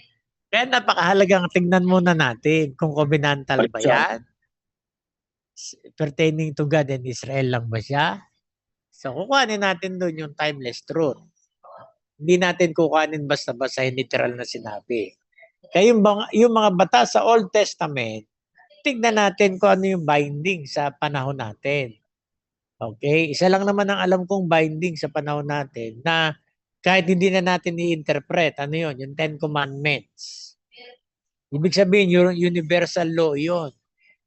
Kaya napakahalagang tingnan muna natin kung covenantal ba yan? Pertaining to God and Israel lang ba siya? So kukuhanin natin doon yung timeless truth. Hindi natin kukuhanin basta-basta yung literal na sinabi. Kaya yung mga batas sa Old Testament, tignan natin kung ano yung binding sa panahon natin. Okay? Isa lang naman ang alam kong binding sa panahon natin na kahit hindi na natin i-interpret, ano yun? Yung Ten Commandments. Ibig sabihin, yung universal law yun.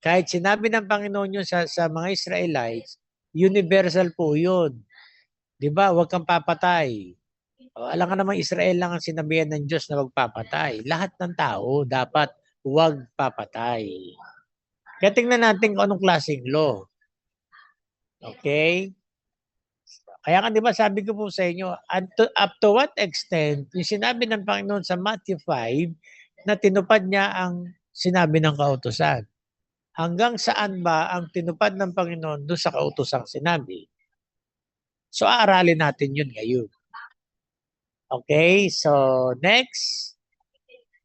Kahit sinabi ng Panginoon yun sa mga Israelites, universal po yun. Di ba? Huwag kang papatay. Alam ka naman, Israel lang ang sinabihan ng Diyos na huwag papatay. Lahat ng tao dapat huwag papatay. Kaya tingnan natin kung anong klaseng law. Okay? Kaya nga di ba sabi ko po sa inyo, up to what extent, yung sinabi ng Panginoon sa Matthew 5, na tinupad niya ang sinabi ng kautusan. Hanggang saan ba ang tinupad ng Panginoon doon sa kautosang sinabi? So aaralin natin yun ngayon. Okay, so next,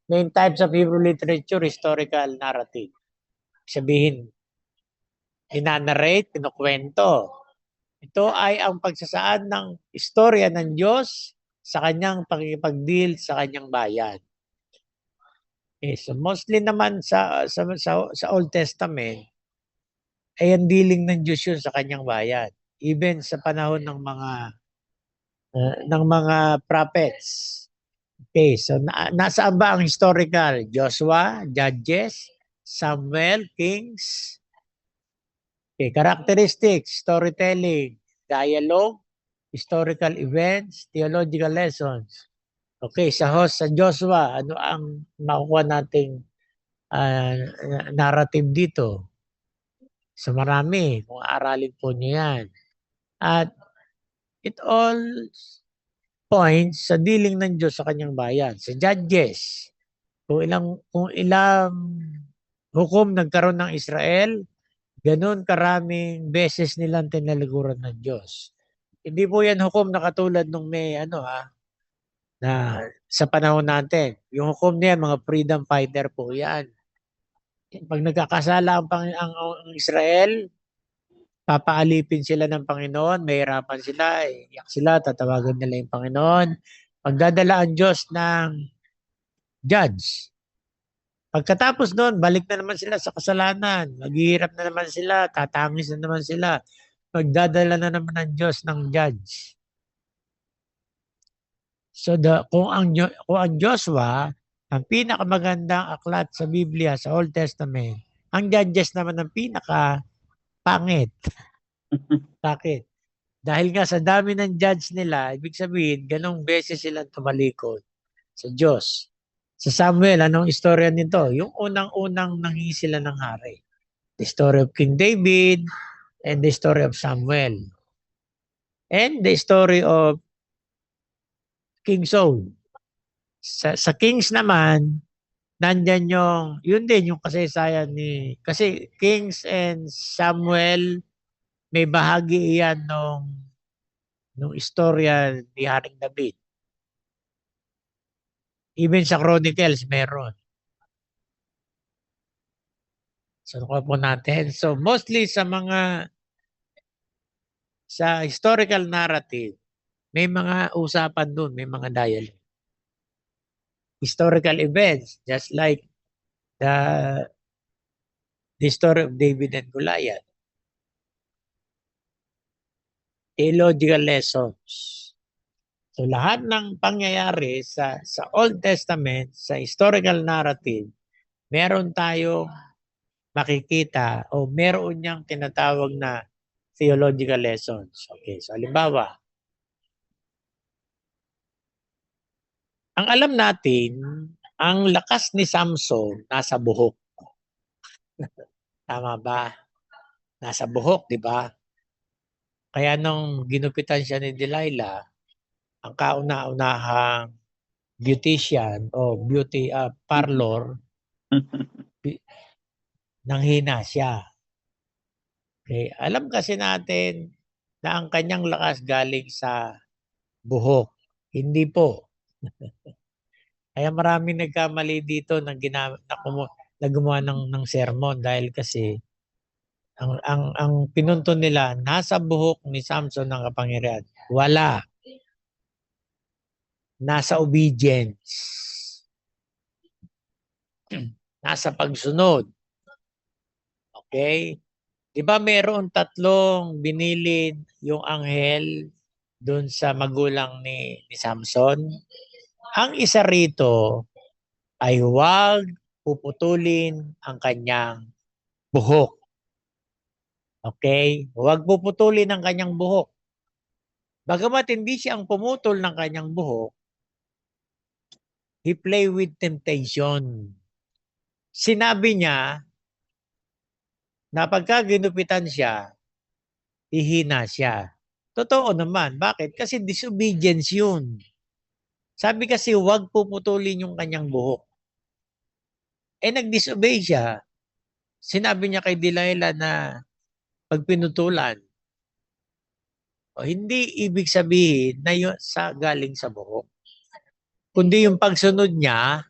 main types of Hebrew literature, historical narrative. Sabihin, inanarrate, kinukwento. Ito ay ang pagsasaad ng istorya ng Diyos sa kanyang pakikipag-deal sa kanyang bayan. Okay, so mostly naman sa Old Testament, ay ang dealing ng Diyos yun sa kanyang bayan. Even sa panahon ng mga prophets. Okay, so nasaan ba ang historical? Joshua, Judges, Samuel, Kings. Okay, characteristics, storytelling, dialogue, historical events, theological lessons. Okay, sa Joshua, ano ang makukuha nating narrative dito? So marami, kung aaralin po niyo yan. At it all points sa dealing ng Diyos sa kanyang bayan. Sa Judges, kung ilang hukom nagkaroon ng Israel, ganun karaming beses nilang tinalikuran ng Diyos. Hindi po yan hukom na katulad nung may na sa panahon natin. Yung hukom niya, mga freedom fighter po yan. Pag nagkakasala ang Israel, papaalipin sila ng Panginoon, mahirapan sila, iyak sila, tatawagan nila yung Panginoon. Pagdadala ang Diyos ng judge. Pagkatapos noon, balik na naman sila sa kasalanan. Maghihirap na naman sila, tatangis na naman sila. Pagdadala na naman ng Diyos ng judge. So kung ang Joshua, ang pinakamagandang aklat sa Biblia, sa Old Testament, ang Judges naman ang pinaka pangit. Bakit? Dahil nga sa dami ng judge nila, ibig sabihin, ganong beses silang tumalikod sa Diyos. Sa Samuel, anong istorya nito? Yung unang-unang nanghingi sila ng hari. The story of King David and the story of Samuel. And the story of King Saul. Sa Kings naman, nandyan yun din yung kasaysayan kasi Kings and Samuel, may bahagi iyan nung istorya ni Haring David. Even sa Chronicles, meron. So, nakuha po natin. So, mostly sa historical narrative, may mga usapan dun, may mga dialogue. Historical events, just like the story of David and Goliath. Theological lessons. So lahat ng pangyayari sa Old Testament, sa historical narrative, meron tayong makikita o meron niyang tinatawag na theological lessons. Okay, so halimbawa, ang alam natin, ang lakas ni Samson nasa buhok. Tama ba? Nasa buhok, di ba? Kaya nung ginupitan siya ni Delilah, ang kauna-unahang beautician o beauty parlor, nanghina siya. Okay. Alam kasi natin na ang kanyang lakas galing sa buhok. Hindi po. Kaya maraming nagkamali dito na gumawa ng sermon dahil kasi ang pinunto nila nasa buhok ni Samson ang kapangyarihan. Wala. Nasa obedience. Nasa pagsunod. Okay? Di ba mayroon tatlong binilin yung anghel doon sa magulang ni Samson? Ang isa rito ay huwag puputulin ang kanyang buhok. Okay? Huwag puputulin ang kanyang buhok. Bagamat hindi siya ang pumutol ng kanyang buhok, he play with temptation. Sinabi niya na pagka ginupitan siya, hihina siya. Totoo naman. Bakit? Kasi disobedience yun. Sabi kasi huwag puputulin yung kanyang buhok. Nag-disobey siya. Sinabi niya kay Delilah na pag pinutulan, hindi ibig sabihin na yun galing sa buhok. Kundi yung pagsunod niya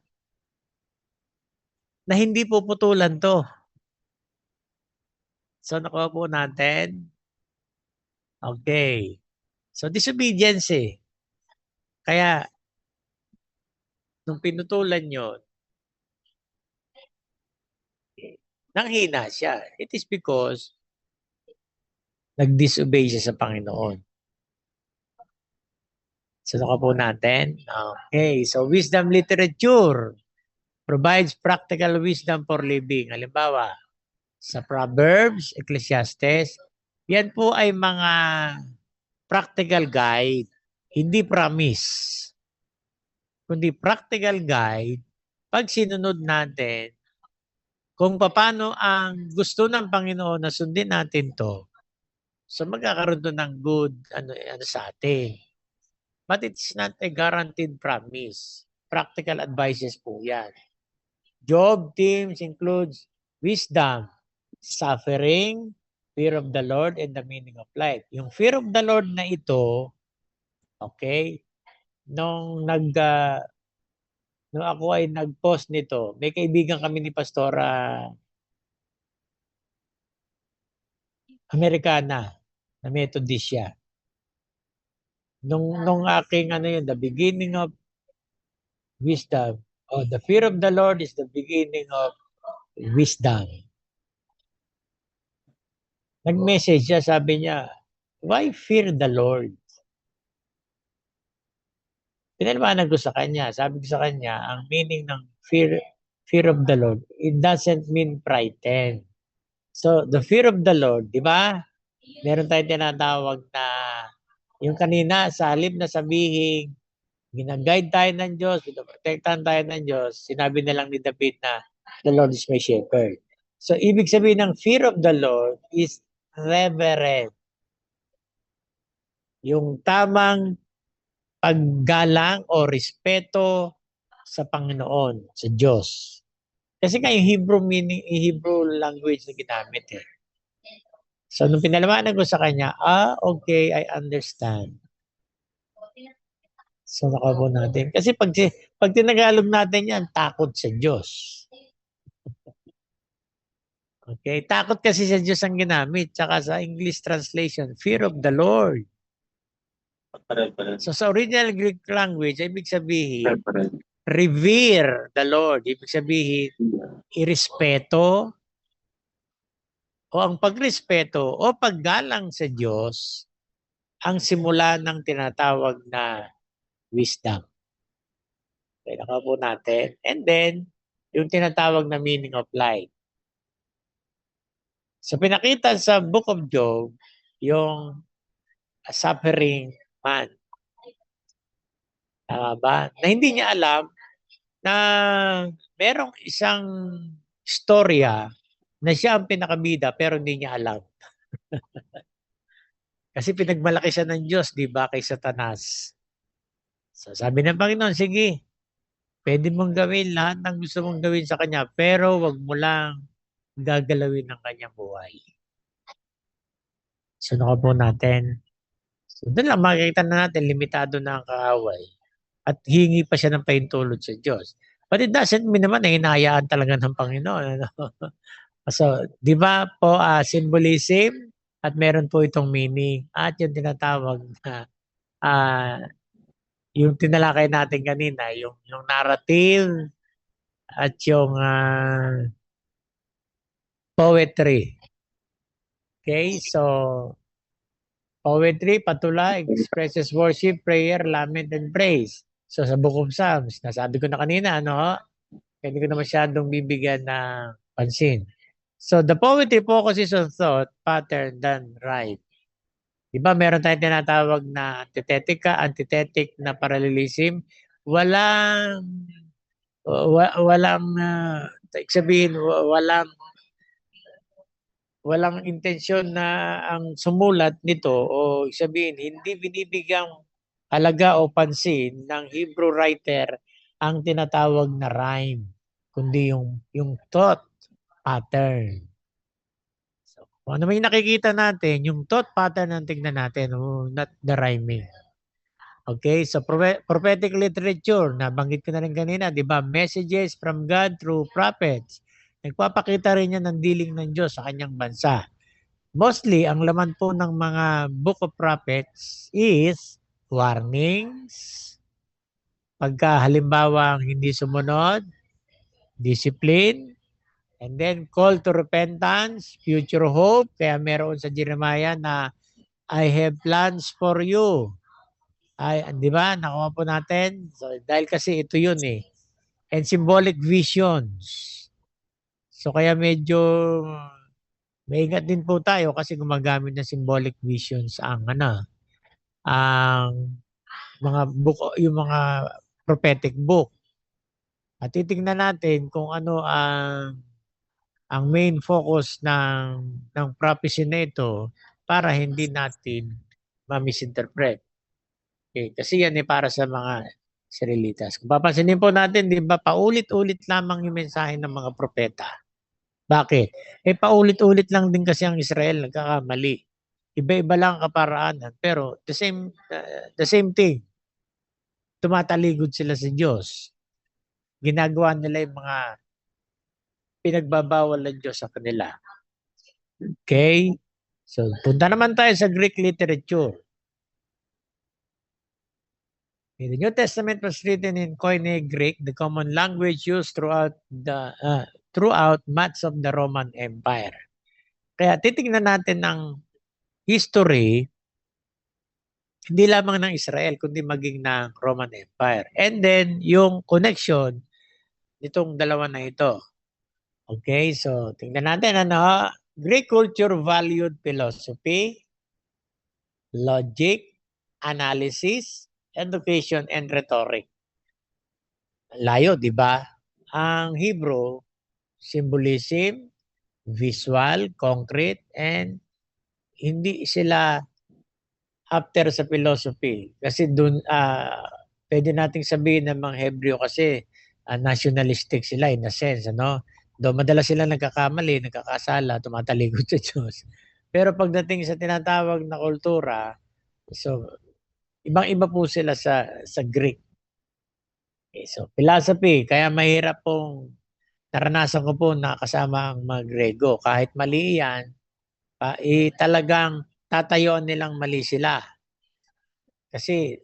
na hindi puputulan to. So nakuha po natin. Okay. So disobedience eh. Kaya nung pinutulan yun, nanghina siya. It is because nag-disobey siya sa Panginoon. So nakuha po natin. Okay. So wisdom literature provides practical wisdom for living. Halimbawa, sa Proverbs, Ecclesiastes, yan po ay mga practical guide, hindi promise. Kundi practical guide, pag sinunod natin, kung paano ang gusto ng Panginoon na sundin natin to, so magkakaroon to ng good ano sa atin. But it's not a guaranteed promise. Practical advices po yan. Job themes includes wisdom, suffering, fear of the Lord, and the meaning of life. Yung fear of the Lord na ito, okay, nung nung ako ay nag-post nito, may kaibigan kami ni Pastora Americana na Methodist siya. Nung aking ano yun, the beginning of wisdom. Oh, the fear of the Lord is the beginning of wisdom. Nag-message siya, sabi niya, why fear the Lord? Pinaliwanag ko sa kanya, sabi ko sa kanya, ang meaning ng fear of the Lord, it doesn't mean frightened. So, the fear of the Lord, di ba? Meron tayong tinatawag na, yung kanina, sa halip na sabihin, ginaguide tayo ng Diyos, pinoprotektahan tayo ng Diyos, sinabi na lang ni David na, the Lord is my shepherd. So, ibig sabihin ng fear of the Lord is reverent. Yung tamang paggalang o respeto sa Panginoon, sa Diyos. Kasi nga yung Hebrew meaning, yung Hebrew language na ginamit eh. So, nung pinalawanan ko sa kanya, okay, I understand. So, nakabo natin. Kasi pag tinagalog natin yan, takot sa Diyos. Okay? Takot kasi sa Diyos ang ginamit. Tsaka sa English translation, fear of the Lord. So, sa original Greek language, ibig sabihin, revere the Lord. Ibig sabihin, irespeto o ang pagrespeto o paggalang sa Diyos ang simula ng tinatawag na wisdom. Okay, nakaupo natin. And then, yung tinatawag na meaning of life. So, pinakita sa Book of Job, yung suffering man. Tama ba? Na hindi niya alam na merong isang storya na siya ang pinakabida pero hindi niya alam. Kasi pinagmalaki siya ng Diyos, di ba, kay Satanas. So, sabi ng Panginoon, sige, pwede mong gawin lahat ng gusto mong gawin sa Kanya, pero wag mo lang gagalawin ng Kanyang buhay. So, po natin. So, doon lang makikita na natin, limitado na ang kaaway. At hingi pa siya ng paintulot sa Diyos. But it doesn't mean naman na hinahayaan talaga ng Panginoon. Ano? So, di ba po, symbolism at meron po itong meaning. At yung tinatawag na yung tinalakay natin kanina, yung narrative at yung poetry. Okay, so poetry, patula, expresses worship, prayer, lament, and praise. So sa Book of Psalms, nasabi ko na kanina, ano, hindi ko na masyadong bibigyan ng pansin. So the poetry focuses on thought, pattern, than right. Diba meron tayong tinatawag na antithetic na parallelism. Walang sabihin, walang intensyon na ang sumulat nito o sabihin hindi binibigyang halaga o pansin ng Hebrew writer ang tinatawag na rhyme kundi yung thought pattern. So, kung ano may nakikita natin, yung thought pattern ang tingnan natin, not the rhyming. Okay, so prophetic literature, nabanggit ko na rin kanina, di ba? Messages from God through prophets. Nagpapakita rin yan ng dealing ng Diyos sa kanyang bansa. Mostly, ang laman po ng mga Book of Prophets is warnings, pagka halimbawa hindi sumunod, discipline, and then call to repentance, future hope. Kaya meron sa Jeremiah na I have plans for you. Ay, di ba? Nakuha po natin. So, dahil kasi ito yun eh. And symbolic visions. So, kaya medyo maingat din po tayo kasi gumagamit ng symbolic visions ang mga book, yung mga prophetic book. At titingnan natin kung ano ang ang main focus ng prophecy na ito para hindi natin ma-misinterpret. Okay, kasi yan para sa mga Israelitas. Kung papansinin po natin, di ba, paulit-ulit lamang yung mensahe ng mga propeta. Bakit? Paulit-ulit lang din kasi ang Israel nagkakamali. Iba-iba lang ang kaparaanan, pero the same thing. Tumataligod sila sa Diyos. Ginagawa nila yung mga pinagbabawal ng Diyos sa kanila. Okay? So, punta naman tayo sa Greek literature. The New Testament was written in Koine Greek, the common language used throughout much of the Roman Empire. Kaya titingnan natin ang history hindi lamang ng Israel kundi maging ng Roman Empire. And then yung connection nitong dalawa na ito. Okay, so tingnan natin ano, Greek culture valued philosophy, logic, analysis, education, and rhetoric. Layo, di ba? Ang Hebrew, symbolism, visual, concrete, and hindi sila after sa philosophy. Kasi dun, pwede nating sabihin ng mga Hebreo kasi nationalistic sila in a sense, ano? Do madalas sila nagkakamali, nagkakasala, tumatalikod sa Diyos. Pero pagdating sa tinatawag na kultura, so ibang-iba po sila sa Greek. Okay, so philosophy, kaya mahirap pong naranasan ko po na kasama ang mga Grego. Kahit mali yan, talagang tatayuan nilang mali sila. Kasi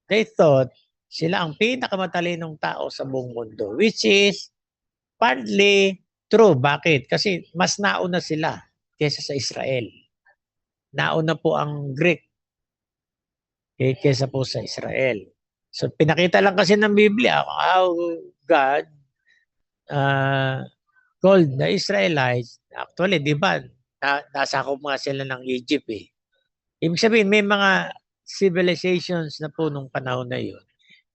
they thought sila ang pinakamatalinong tao sa buong mundo, which is partly true. Bakit? Kasi mas nauna sila kaysa sa Israel. Nauna po ang Greek kaysa po sa Israel. So pinakita lang kasi ng Biblia how God called the Israelites. Actually, di ba, nasakop nga sila ng Egypt eh. Ibig sabihin, may mga civilizations na po nung panahon na yun,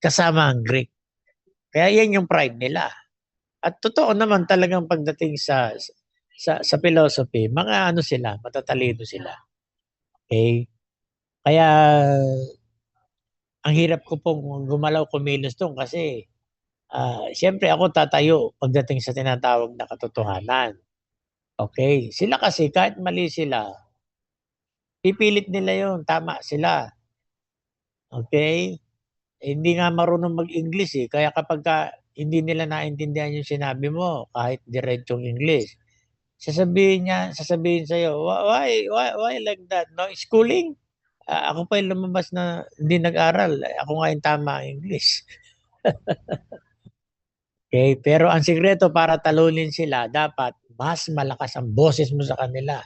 kasama ang Greek. Kaya yan yung pride nila. At totoo naman talagang pagdating sa philosophy, mga ano sila, matatalino sila. Okay? Kaya ang hirap ko pong gumalaw kumilos doon kasi siyempre ako tatayo pagdating sa tinatawag na katotohanan. Okay? Sila kasi kahit mali sila, pipilit nila yon, tama sila. Okay? Hindi nga marunong mag-English eh. Kaya kapag hindi nila naintindihan yung sinabi mo, kahit diretsong English, sasabihin sa'yo, why like that? No, schooling? Ako pa yung lumabas na hindi nag-aral. Ako nga yung tama ang English. Okay? Pero ang sikreto para talunin sila, dapat mas malakas ang boses mo sa kanila.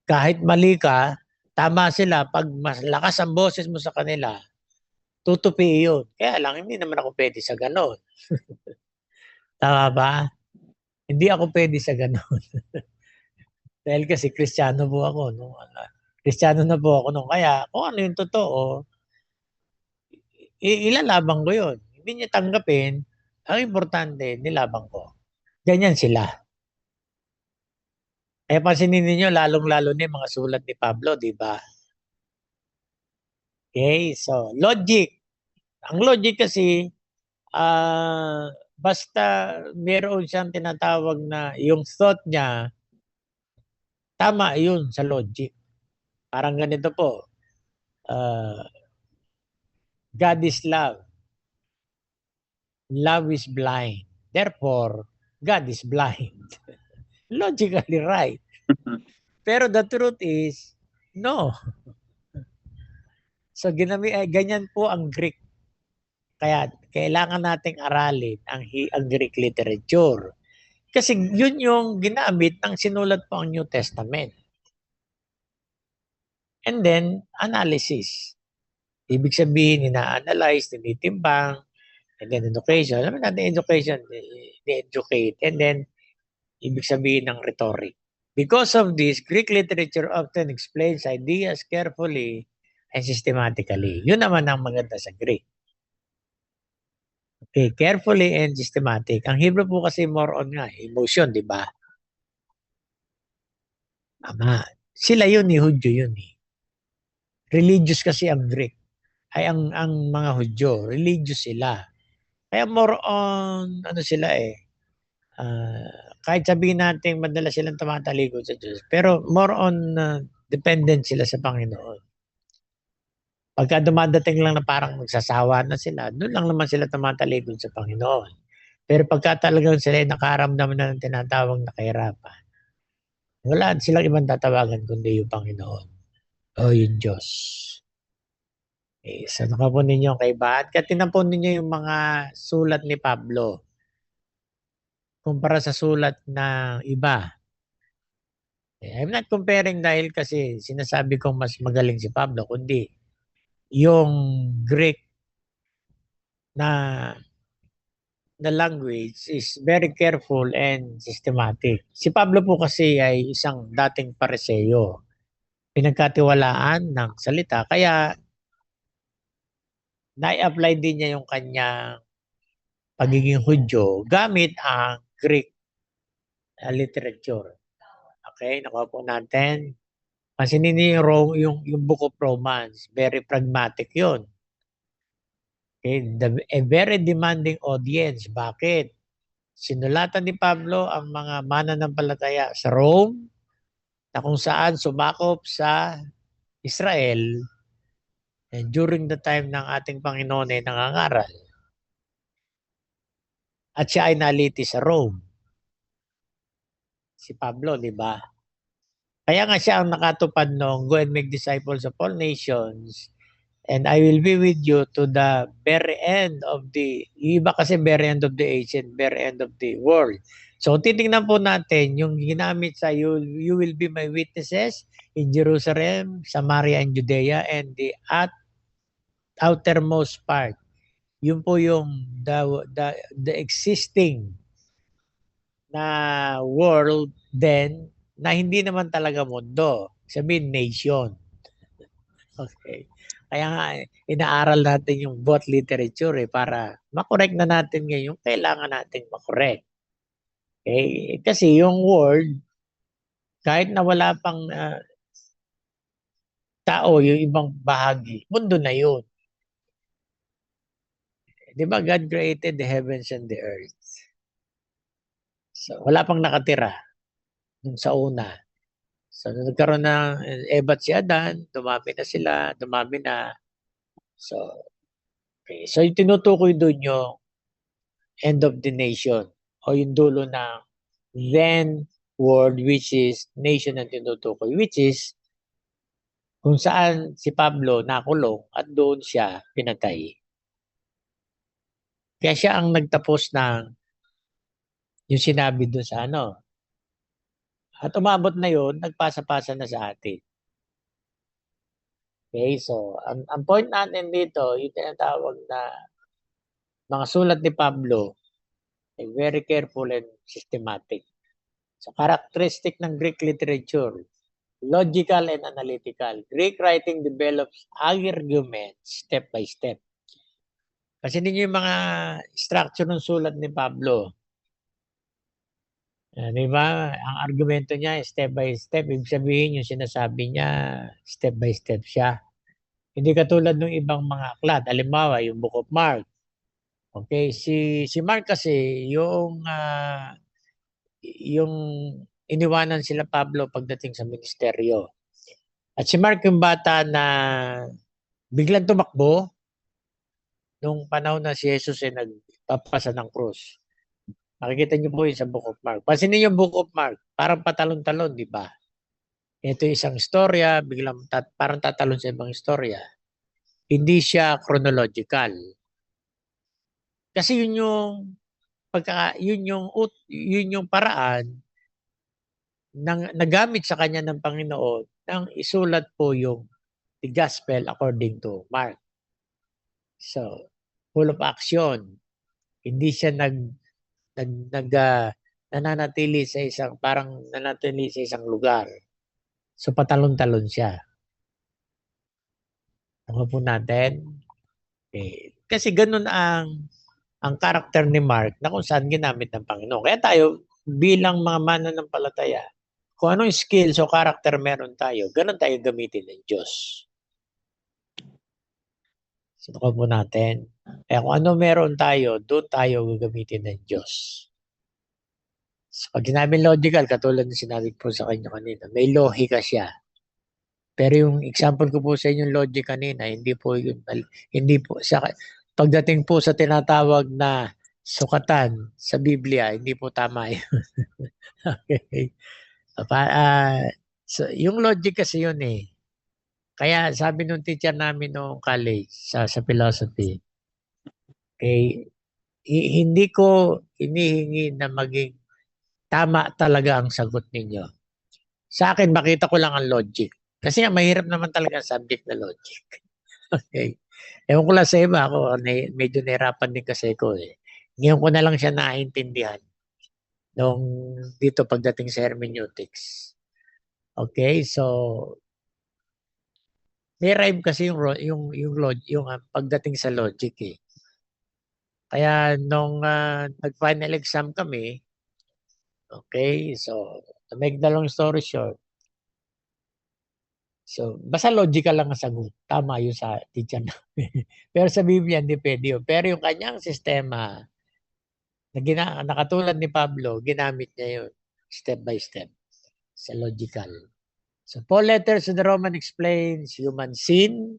Kahit mali ka, tama sila. Pag mas lakas ang boses mo sa kanila, tutupi yun. Kaya lang, hindi naman ako pwede sa ganon. Tama ba? Hindi ako pwede sa ganon. Dahil kasi Kristiyano po ako. No? Kristiyano na po ako nung kaya kung ano yung totoo, ilalabang ko yun. Hindi niya tanggapin, ang importante, nilabang ko. Ganyan sila. Kaya pansinin ninyo, lalong-lalo na yung mga sulat ni Pablo, di ba? Okay, so logic. Ang logic kasi, basta meron siyang tinatawag na yung thought niya, tama yun sa logic. Parang ganito po, uh, God is love. Love is blind. Therefore, God is blind. Logically right. Pero the truth is, no. So ganyan po ang Greek. Kaya kailangan nating aralin ang Greek literature. Kasi yun yung ginamit ng sinulat po ang New Testament. And then, analysis. Ibig sabihin, ina-analyze, tinitimbang, and then education. Alam natin education, educate, and then ibig sabihin ng rhetoric. Because of this, Greek literature often explains ideas carefully and systematically. Yun naman ang maganda sa Greek. Okay, carefully and systematic. Ang Hebrew po kasi more on nga, emotion, di ba? Tama. Sila yun, Hudyo yun eh. Religious kasi ang Greek. Ay ang mga Hudyo, religious sila. Kaya more on, ano sila eh, kahit sabihin natin madalas silang tumatalikod sa Diyos, pero more on dependent sila sa Panginoon. Pagka dumadating lang na parang magsasawa na sila, doon lang naman sila tumatalikod sa Panginoon. Pero pagka talagang sila ay nakaramdam na ng tinatawag na kahirapan, wala silang ibang tatawagan kundi yung Panginoon o yung Diyos. So nakapo ninyo kay Bahat. Kaya tinapo ninyo yung mga sulat ni Pablo kumpara sa sulat ng iba. I'm not comparing dahil kasi sinasabi kong mas magaling si Pablo, kundi yung Greek na language is very careful and systematic. Si Pablo po kasi ay isang dating Pariseo. Pinagkatiwalaan ng salita, kaya na-apply din niya yung kanyang pagiging Hudyo gamit ang Greek literature. Okay, nakuha po natin. Pansinin niyo yung Book of Romans, very pragmatic yun. Okay, a very demanding audience. Bakit? Sinulatan ni Pablo ang mga mananampalataya sa Rome na kung saan sumakop sa Israel during the time ng ating Panginoon ay nangangaral. At siya ay naliti sa Rome. Si Pablo, di ba? Kaya nga siya ang nakatupad nung go and make disciples of all nations and I will be with you to the very end of the, iba kasi very end of the age and very end of the world. So titingnan po natin yung ginamit sa you will be my witnesses in Jerusalem, Samaria, and Judea, and the outermost part. Yun po yung the existing na world then na hindi naman talaga mundo. Sabihin nation. Okay. Kaya nga, inaaral natin yung both literature para makorek na natin ngayon kailangan natin makorek. Okay? Kasi yung world, kahit na wala pang tao, yung ibang bahagi, mundo na yun. Di ba God created the heavens and the earth? So, wala pang nakatira dun sa una. So, nagkaroon ng Eva at si Adan, dumami na sila, dumami na. So, okay. So, yung tinutukoy doon yung end of the nation o yung dulo ng then world which is nation ang tinutukoy, which is kung saan si Pablo nakulong at doon siya pinatay. Kaya siya ang nagtapos ng yung sinabi doon sa ano. At umabot na yun, nagpasa-pasa na sa atin. Okay, so ang point natin dito, yung tinatawag na mga sulat ni Pablo ay very careful and systematic. So characteristic ng Greek literature, logical and analytical. Greek writing develops arguments step by step. Kasi ninyo yung mga structure ng sulat ni Pablo. Di ba? Ang argumento niya step by step. Ibig sabihin yung sinasabi niya step by step siya. Hindi katulad ng ibang mga aklat. Halimbawa, yung Book of Mark. Okay, si Mark kasi yung iniwanan sila Pablo pagdating sa ministeryo. At si Mark yung bata na biglang tumakbo nung panahon na si Jesus ay nagpapasa ng krus. Makikita niyo po yun sa Book of Mark. Pansinin yung Book of Mark, parang patalon-talon, di ba? Ito isang istorya, biglang parang tatalon sa ibang istorya. Hindi siya chronological. Kasi yun yung paraan ng nagamit sa kanya ng Panginoon nang isulat po yung the gospel according to Mark. So, full of action. Hindi siya nananatili sa isang lugar. So patalon-talon siya. Ano po natin? Kasi ganun ang ang karakter ni Mark na kung saan ginamit ng Panginoon. Kaya tayo, bilang mga mananampalataya, kung anong skills o karakter meron tayo, ganun tayo gamitin ng Diyos. Subukan po natin. Kaya kung ano meron tayo, doon tayo gagamitin ng Diyos. So, pag sinabing logical, katulad ng sinabi ko sa kanya kanina, may lohika siya. Pero yung example ko po sa inyo, yung logic kanina, hindi po sa pagdating po sa tinatawag na sukatan sa Biblia, hindi po tama yun. Okay. So, yung logic kasi yun eh. Kaya sabi nung teacher namin noong college sa philosophy, eh, hindi ko hinihingi na maging tama talaga ang sagot ninyo. Sa akin, makita ko lang ang logic. Kasi nga, mahirap naman talaga ang subject na logic. Okay. Ewan ko lang sa iba, ako medyo nahirapan din kasi ko eh. Ngayon ko na lang siya naintindihan nung dito pagdating sa hermeneutics. Okay, so may rhyme kasi yung pagdating sa logic eh. Kaya nung nag-final exam kami, okay, so to make the long story short, so basta logical lang ang sagot. Tama yun sa teacher namin. Pero sa Biblia, hindi pwede yun. Pero yung kanyang sistema, nakatulad ni Pablo, ginamit niya yun step by step sa logical. So four letters of the Roman explains human sin,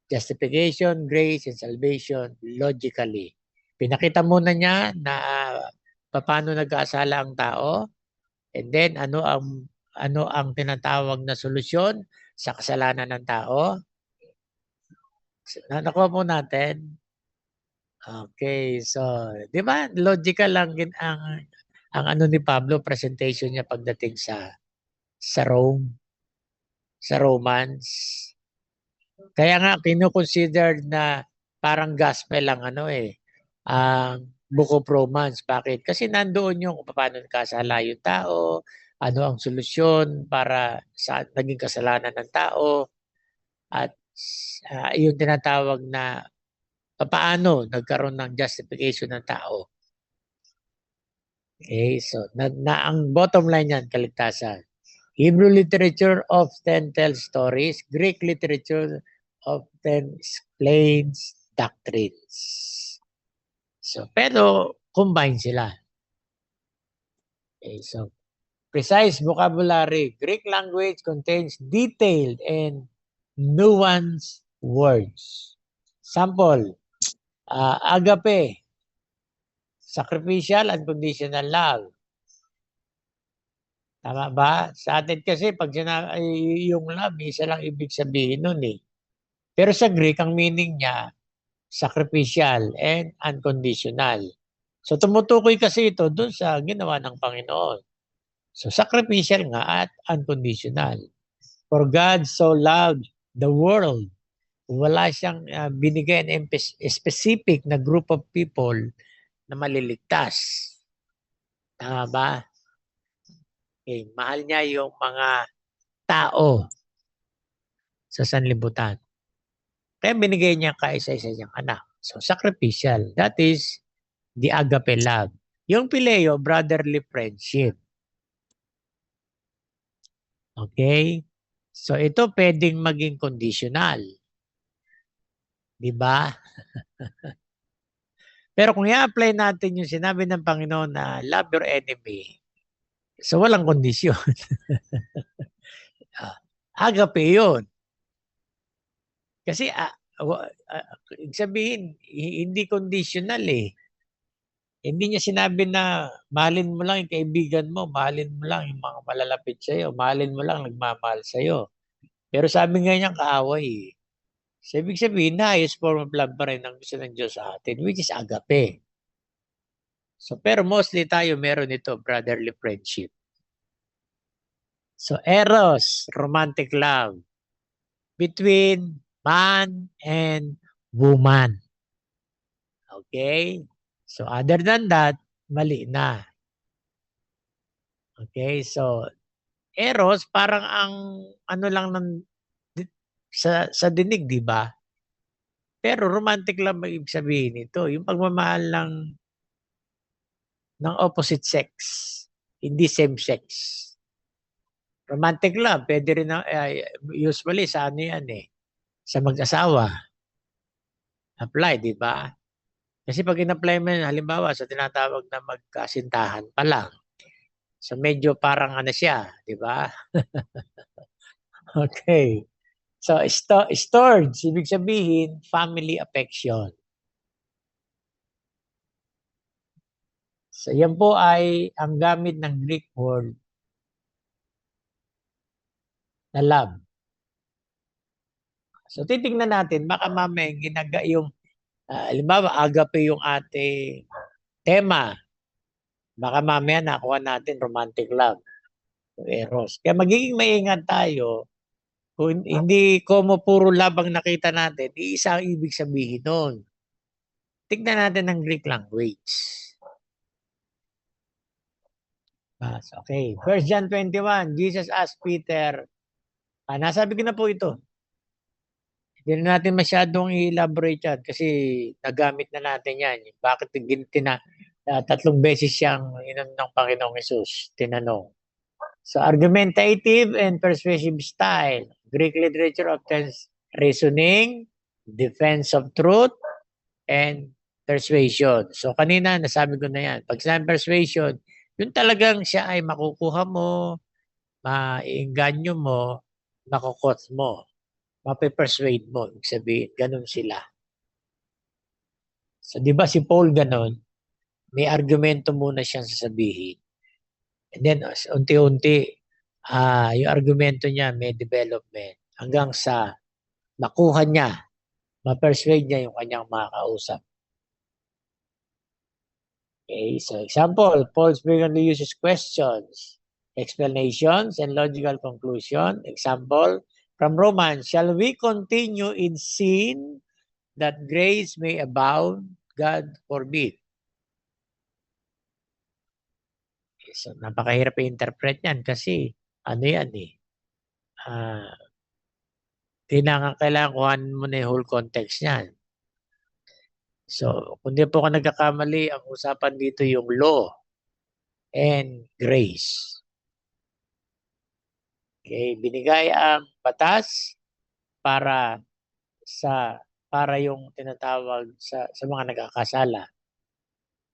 justification, grace, and salvation logically. Pinakita muna niya na paano nag-aasala ang tao, and then ano ang tinatawag na solusyon sa kasalanan ng tao. So, nakuha po natin. Okay, so, di ba logical lang ang ano ni Pablo, presentation niya pagdating sa Rome, sa Romans. Kaya nga kino-consider na parang gospel lang ano eh, ang Book of Romans. Bakit? Kasi nandoon yung kung paano nagkasala yung tao, ano ang solusyon para sa naging kasalanan ng tao, at yung tinatawag na paano nagkaroon ng justification ng tao. Okay, so ang bottom line yan, kaligtasan. Hebrew literature often tells stories. Greek literature often explains doctrines. So, pero combine sila. Okay, so precise vocabulary. Greek language contains detailed and nuanced words. Sample, agape, sacrificial and conditional love. Tama ba? Sa atin kasi pag yung love, isa lang ibig sabihin nun eh. Pero sa Greek, ang meaning niya, sacrificial and unconditional. So tumutukoy kasi ito dun sa ginawa ng Panginoon. So sacrificial nga at unconditional. For God so loved the world. Wala siyang binigay na specific na group of people na maliligtas. Tama ba? Okay. Mahal niya yung mga tao sa sanlibutan. Kaya binigay niya kaisa-isa niyang anak. So sacrificial. That is the agape love. Yung phileo, brotherly friendship. Okay? So ito pwedeng maging conditional. Di ba? Pero kung i-apply natin yung sinabi ng Panginoon na love your enemy, so walang kondisyon. Agape yun. Kasi sabihin, hindi conditional eh. Hindi niya sinabi na mahalin mo lang yung kaibigan mo, mahalin mo lang yung mga malalapit sa'yo, mahalin mo lang nagmamahal sa'yo. Pero sabi nga niya kaaway eh. So, ibig sabihin, highest form of love pa rin ang gusto ng Diyos sa atin, which is agape. So, pero mostly tayo meron ito, brotherly friendship. So, eros, romantic love, between man and woman. Okay? So, other than that, mali na. Okay? So, eros, parang ang ano lang sa dinig, di ba? Pero romantic love ang ibig sabihin nito, yung pagmamahal ng opposite sex, hindi same sex. Romantic love, pwede rin usually sa ano yan sa mag-asawa. Apply, di ba? Kasi pag in-apply mo yan, halimbawa sa tinatawag na magkasintahan pa lang. So medyo parang ano siya, di ba? Okay. So storge, ibig sabihin family affection. So yan po ay ang gamit ng Greek word na love. So titingnan natin, baka mamaya yung halimbawa agape yung ating tema. Baka mamaya nakuha natin romantic love, eros. Kaya magiging maingat tayo kung hindi como puro love ang nakita natin, iisa ang ibig sabihin nun. Tignan natin ang Greek language. Okay. 1 John 21, Jesus asked Peter, nasabi ko na po ito. Hindi na natin masyadong i-elaborate yan kasi nagamit na natin yan. Bakit tatlong beses siyang inanong ng Panginoong Hesus, tinanong. So argumentative and persuasive style. Greek literature often reasoning, defense of truth, and persuasion. So kanina nasabi ko na yan. Pag sinabi persuasion, yun talagang siya ay makukuha mo, maiinganyo mo, makukot mo, mape-persuade mo. Ibig sabihin, ganun sila. So di ba si Paul ganun? May argumento muna siyang sasabihin. And then unti-unti, yung argumento niya may development hanggang sa makuha niya, ma-persuade niya yung kanyang mga kausap. Okay, so example, Paul frequently uses questions, explanations, and logical conclusion. Example, from Romans, shall we continue in sin that grace may abound? God forbid. Okay, so napakahirap i-interpret yan kasi ano yan kailangan kuhanin mo na yung whole context niyan. So, kung di po ako nagkakamali, ang usapan dito yung law and grace. Okay, binigay ang batas para yung tinatawag sa mga nagkakasala.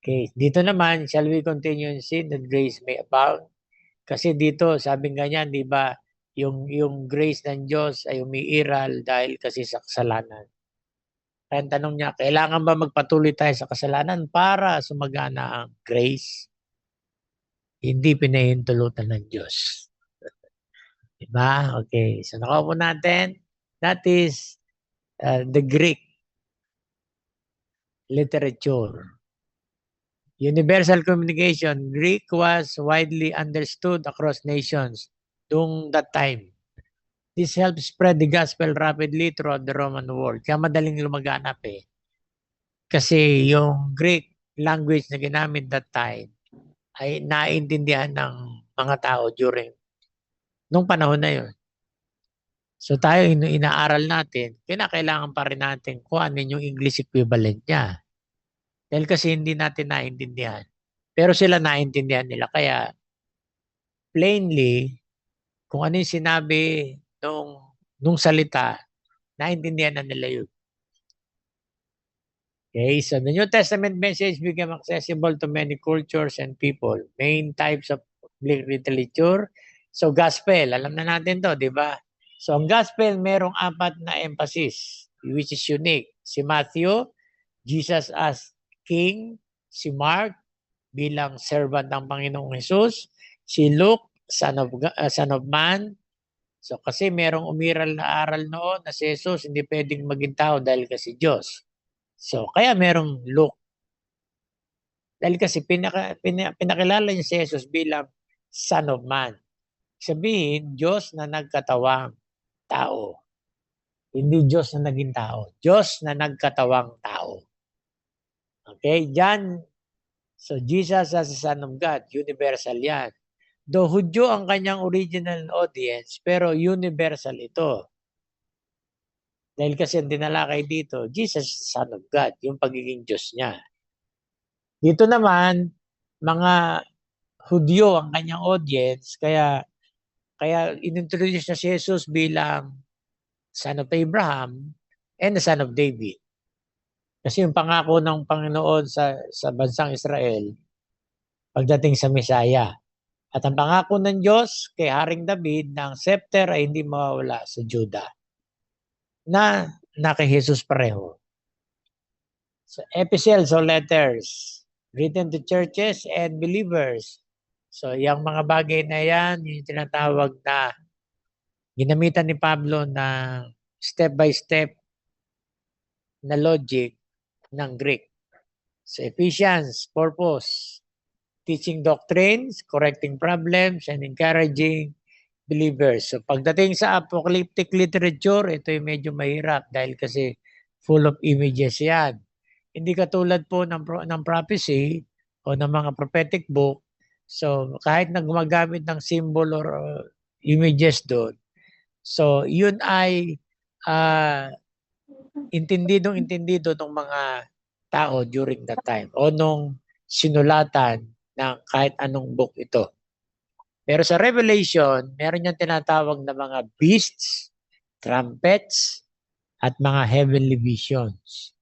Okay, dito naman, shall we continue in sin that grace may abound? Kasi dito, sabi nga niyan, di ba, yung grace ng Diyos ay umiiral dahil kasi sa kasalanan. Kaya ang tanong niya, kailangan ba magpatuloy tayo sa kasalanan para sumagana ang grace? Hindi pinahintulutan ng Diyos. Diba? Okay. So nakuha po natin. That is the Greek literature. Universal communication. Greek was widely understood across nations during that time. This helped spread the gospel rapidly throughout the Roman world. Kaya madaling lumaganap Kasi yung Greek language na ginamit that time ay naintindihan ng mga tao nung panahon na yun. So tayo, inaaral natin, kinakailangan pa rin natin kung ano yung English equivalent niya. Dahil kasi hindi natin naintindihan. Pero sila naintindihan nila. Kaya plainly, kung ano yung sinabi nung salita, naintindihan na nila yun. Okay, so the New Testament message became accessible to many cultures and people. Main types of literature. So gospel, alam na natin to, di ba? So ang gospel, merong 4 na emphasis, which is unique. Si Matthew, Jesus as King. Si Mark, bilang servant ng Panginoong Jesus. Si Luke, son of man. So kasi merong umiral na aral noon na si Jesus hindi pwedeng maging tao dahil kasi Diyos. So, kaya merong Luke. Dahil kasi pinakilala niya si Jesus bilang Son of Man. Sabihin, Diyos na nagkatawang tao. Hindi Diyos na naging tao. Diyos na nagkatawang tao. Okay? John, so Jesus as the Son of God, universal yan. Though Hudyo ang kanyang original audience, pero universal ito. Dahil kasi ang dinalakay dito, Jesus, Son of God, yung pagiging Diyos niya. Dito naman, mga Hudyo ang kanyang audience, kaya inintroduce na si Jesus bilang son of Abraham and the son of David. Kasi yung pangako ng Panginoon sa bansang Israel pagdating sa Messiah. At ang pangako ng Diyos kay Haring David na ang scepter ay hindi mawawala sa Judah na kay Jesus pareho. So, epistles or letters written to churches and believers. So, yung mga bagay na yan, yung tinatawag na ginamitan ni Pablo na step-by-step na logic ng Greek. So, Ephesians, purpose, teaching doctrines, correcting problems, and encouraging believers. So, pagdating sa apocalyptic literature, ito yung medyo mahirap dahil kasi full of images yan. Hindi katulad po ng prophecy o ng mga prophetic book. So, kahit na gumagamit ng symbol or images doon, so yun ay intindido ng mga tao during that time o nung sinulatan ng kahit anong book ito. Pero sa Revelation, meron niyang tinatawag na mga beasts, trumpets, at mga heavenly visions.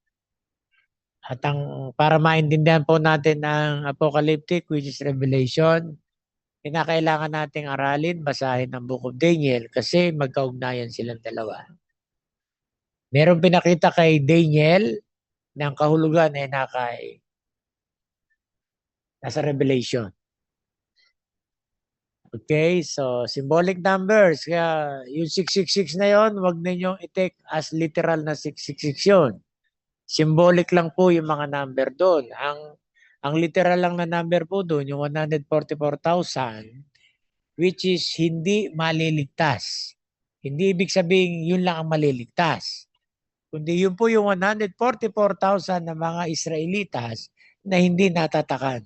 At para maintindihan po natin ang apocalyptic, which is Revelation, kinakailangan nating aralin, basahin ang Book of Daniel kasi magkaugnayan silang dalawa. Merong pinakita kay Daniel ng kahulugan ay nasa Revelation. Okay, so symbolic numbers. Kaya yung 666 na yon, wag ninyong i-take as literal na 666 yun. Symbolic lang po yung mga number doon. Ang literal lang na number po doon, yung 144,000, which is hindi maliligtas. Hindi ibig sabihin yun lang ang maliligtas. Kundi yun po yung 144,000 na mga Israelitas na hindi natatakan.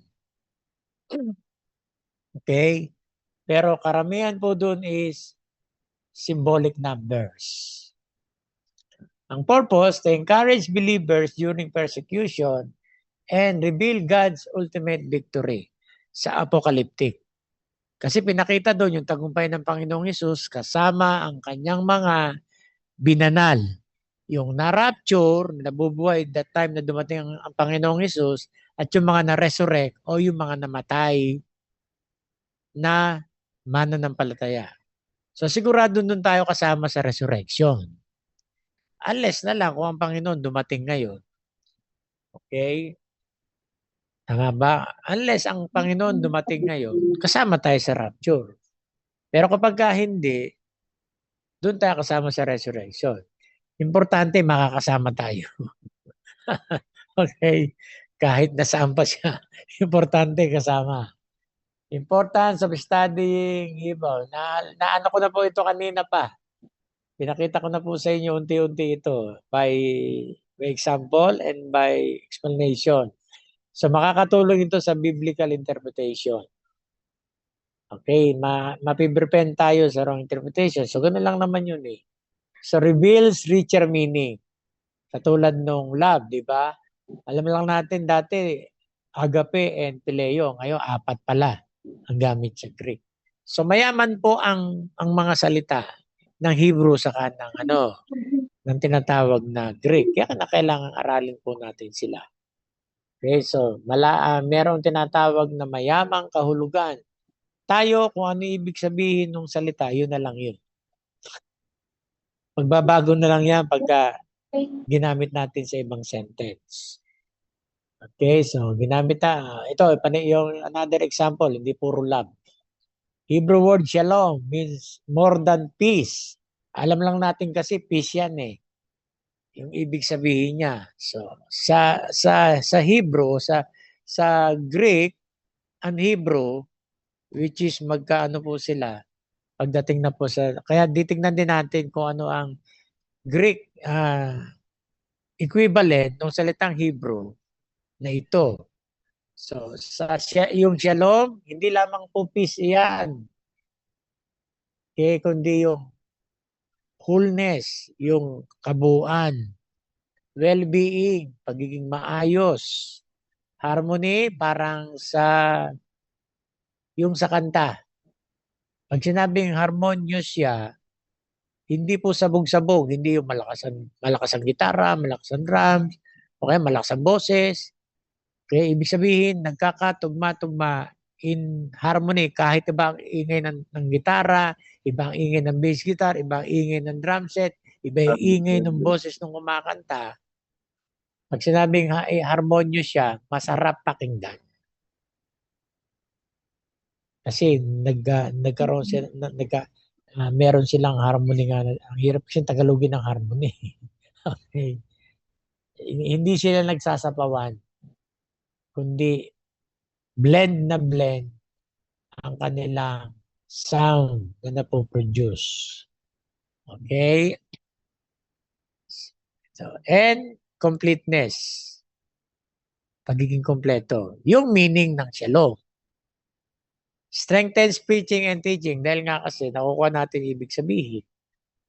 Okay? Pero karamihan po doon is symbolic numbers. Ang purpose, to encourage believers during persecution and reveal God's ultimate victory sa apocalyptic. Kasi pinakita doon yung tagumpay ng Panginoong Hesus kasama ang kanyang mga binanal. Yung na-rapture, nabubuhay that time na dumating ang Panginoong Hesus at yung mga na-resurrect o yung mga namatay na mananampalataya. So sigurado nun tayo kasama sa resurrection. Unless na lang kung ang Panginoon dumating ngayon. Okay? Tama ba? Unless ang Panginoon dumating ngayon, kasama tayo sa rapture. Pero kapag hindi, doon tayo kasama sa resurrection. Importante, makakasama tayo. Okay? Kahit nasaan pa siya, importante kasama. Importance of studying Hebrew. Naano ko na po ito kanina pa. Pinakita ko na po sa inyo unti-unti ito by example and by explanation. So makakatulong ito sa biblical interpretation. Okay, mapiprevent tayo sa wrong interpretation. So ganoon lang naman yun eh. So reveals richer meaning. Katulad nung love, di ba? Alam lang natin dati, agape and phileo. Ngayon, 4 pala ang gamit sa Greek. So mayaman po ang mga salita ng Hebrew sa ng tinatawag na Greek. Kaya kailangan aralin po natin sila. Okay, so merong tinatawag na mayamang kahulugan. Tayo, kung ano ibig sabihin ng salita, yun na lang yun. Magbabago na lang yan pagka ginamit natin sa ibang sentence. Okay, so ginamit ito, yung another example, hindi puro love. Hebrew word shalom means more than peace. Alam lang natin kasi peace yan eh. Yung ibig sabihin niya. So sa Hebrew, sa Greek, ang Hebrew, which is magkaano po sila pagdating na po kaya titingnan din natin kung ano ang Greek equivalent ng salitang Hebrew na ito. So yung shalom, hindi lamang po peace iyan. Okay, kundi yung wholeness, yung kabuuan. Well-being, pagiging maayos. Harmony, parang yung sa kanta. Pag sinabing harmonious siya, hindi po sabog-sabog, hindi yung malakas ang gitara, malakas ang drums, o kaya malakas ang boses. Kaya ibig sabihin, nagkakatugma-tugma in harmony kahit iba ang ingay ng gitara, iba ang ingay ng bass guitar, iba ang ingay ng drum set, iba yung ingay ng boses ng kumakanta. Pag sinabing harmonious siya, masarap pakinggan. Kasi nagkaroon sila, meron silang harmony nga. Ang hirap kasi tagalogin ng harmony. Okay. Hindi sila nagsasapawan, kundi blend na blend ang kanilang sound na napoproduce. Okay? So, and completeness. Pagiging kompleto. Yung meaning ng cello. Strengthens preaching and teaching dahil nga kasi nakukuha natin ibig sabihin.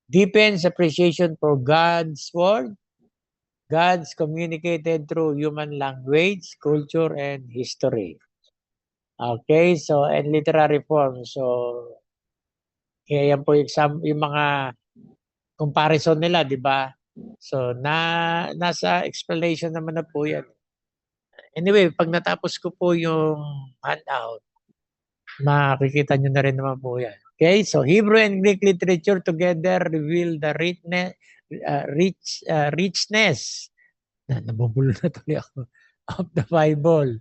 Deepens appreciation for God's word. God's communicated through human language, culture, and history. Okay, so and literary form. So, kaya yan po yung mga comparison nila, di ba? So, nasa explanation naman na po yan. Anyway, pag natapos ko po yung handout, makikita nyo na rin naman po yan. Okay, so Hebrew and Greek literature together reveal the richness. Nabubulo na tuloy ako. Of the Bible.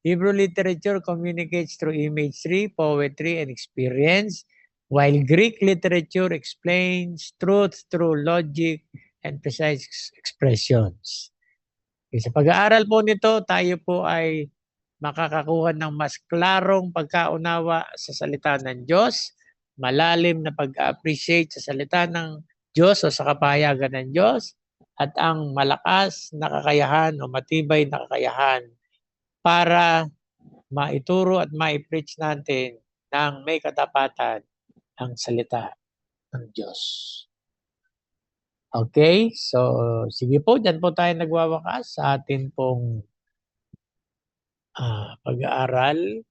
Hebrew literature communicates through imagery, poetry, and experience, while Greek literature explains truth through logic and precise expressions. Okay, sa pag-aaral po nito, tayo po ay makakakuha ng mas klarong pagkaunawa sa salita ng Diyos, malalim na pag-appreciate sa salita ng Diyos o sa kapahayagan ng Diyos, at ang malakas na kakayahan o matibay na kakayahan para maituro at maipreach natin ng may katapatan ang salita ng Diyos. Okay? So, sige po, dyan po tayo nagwawakas sa atin pong pag-aaral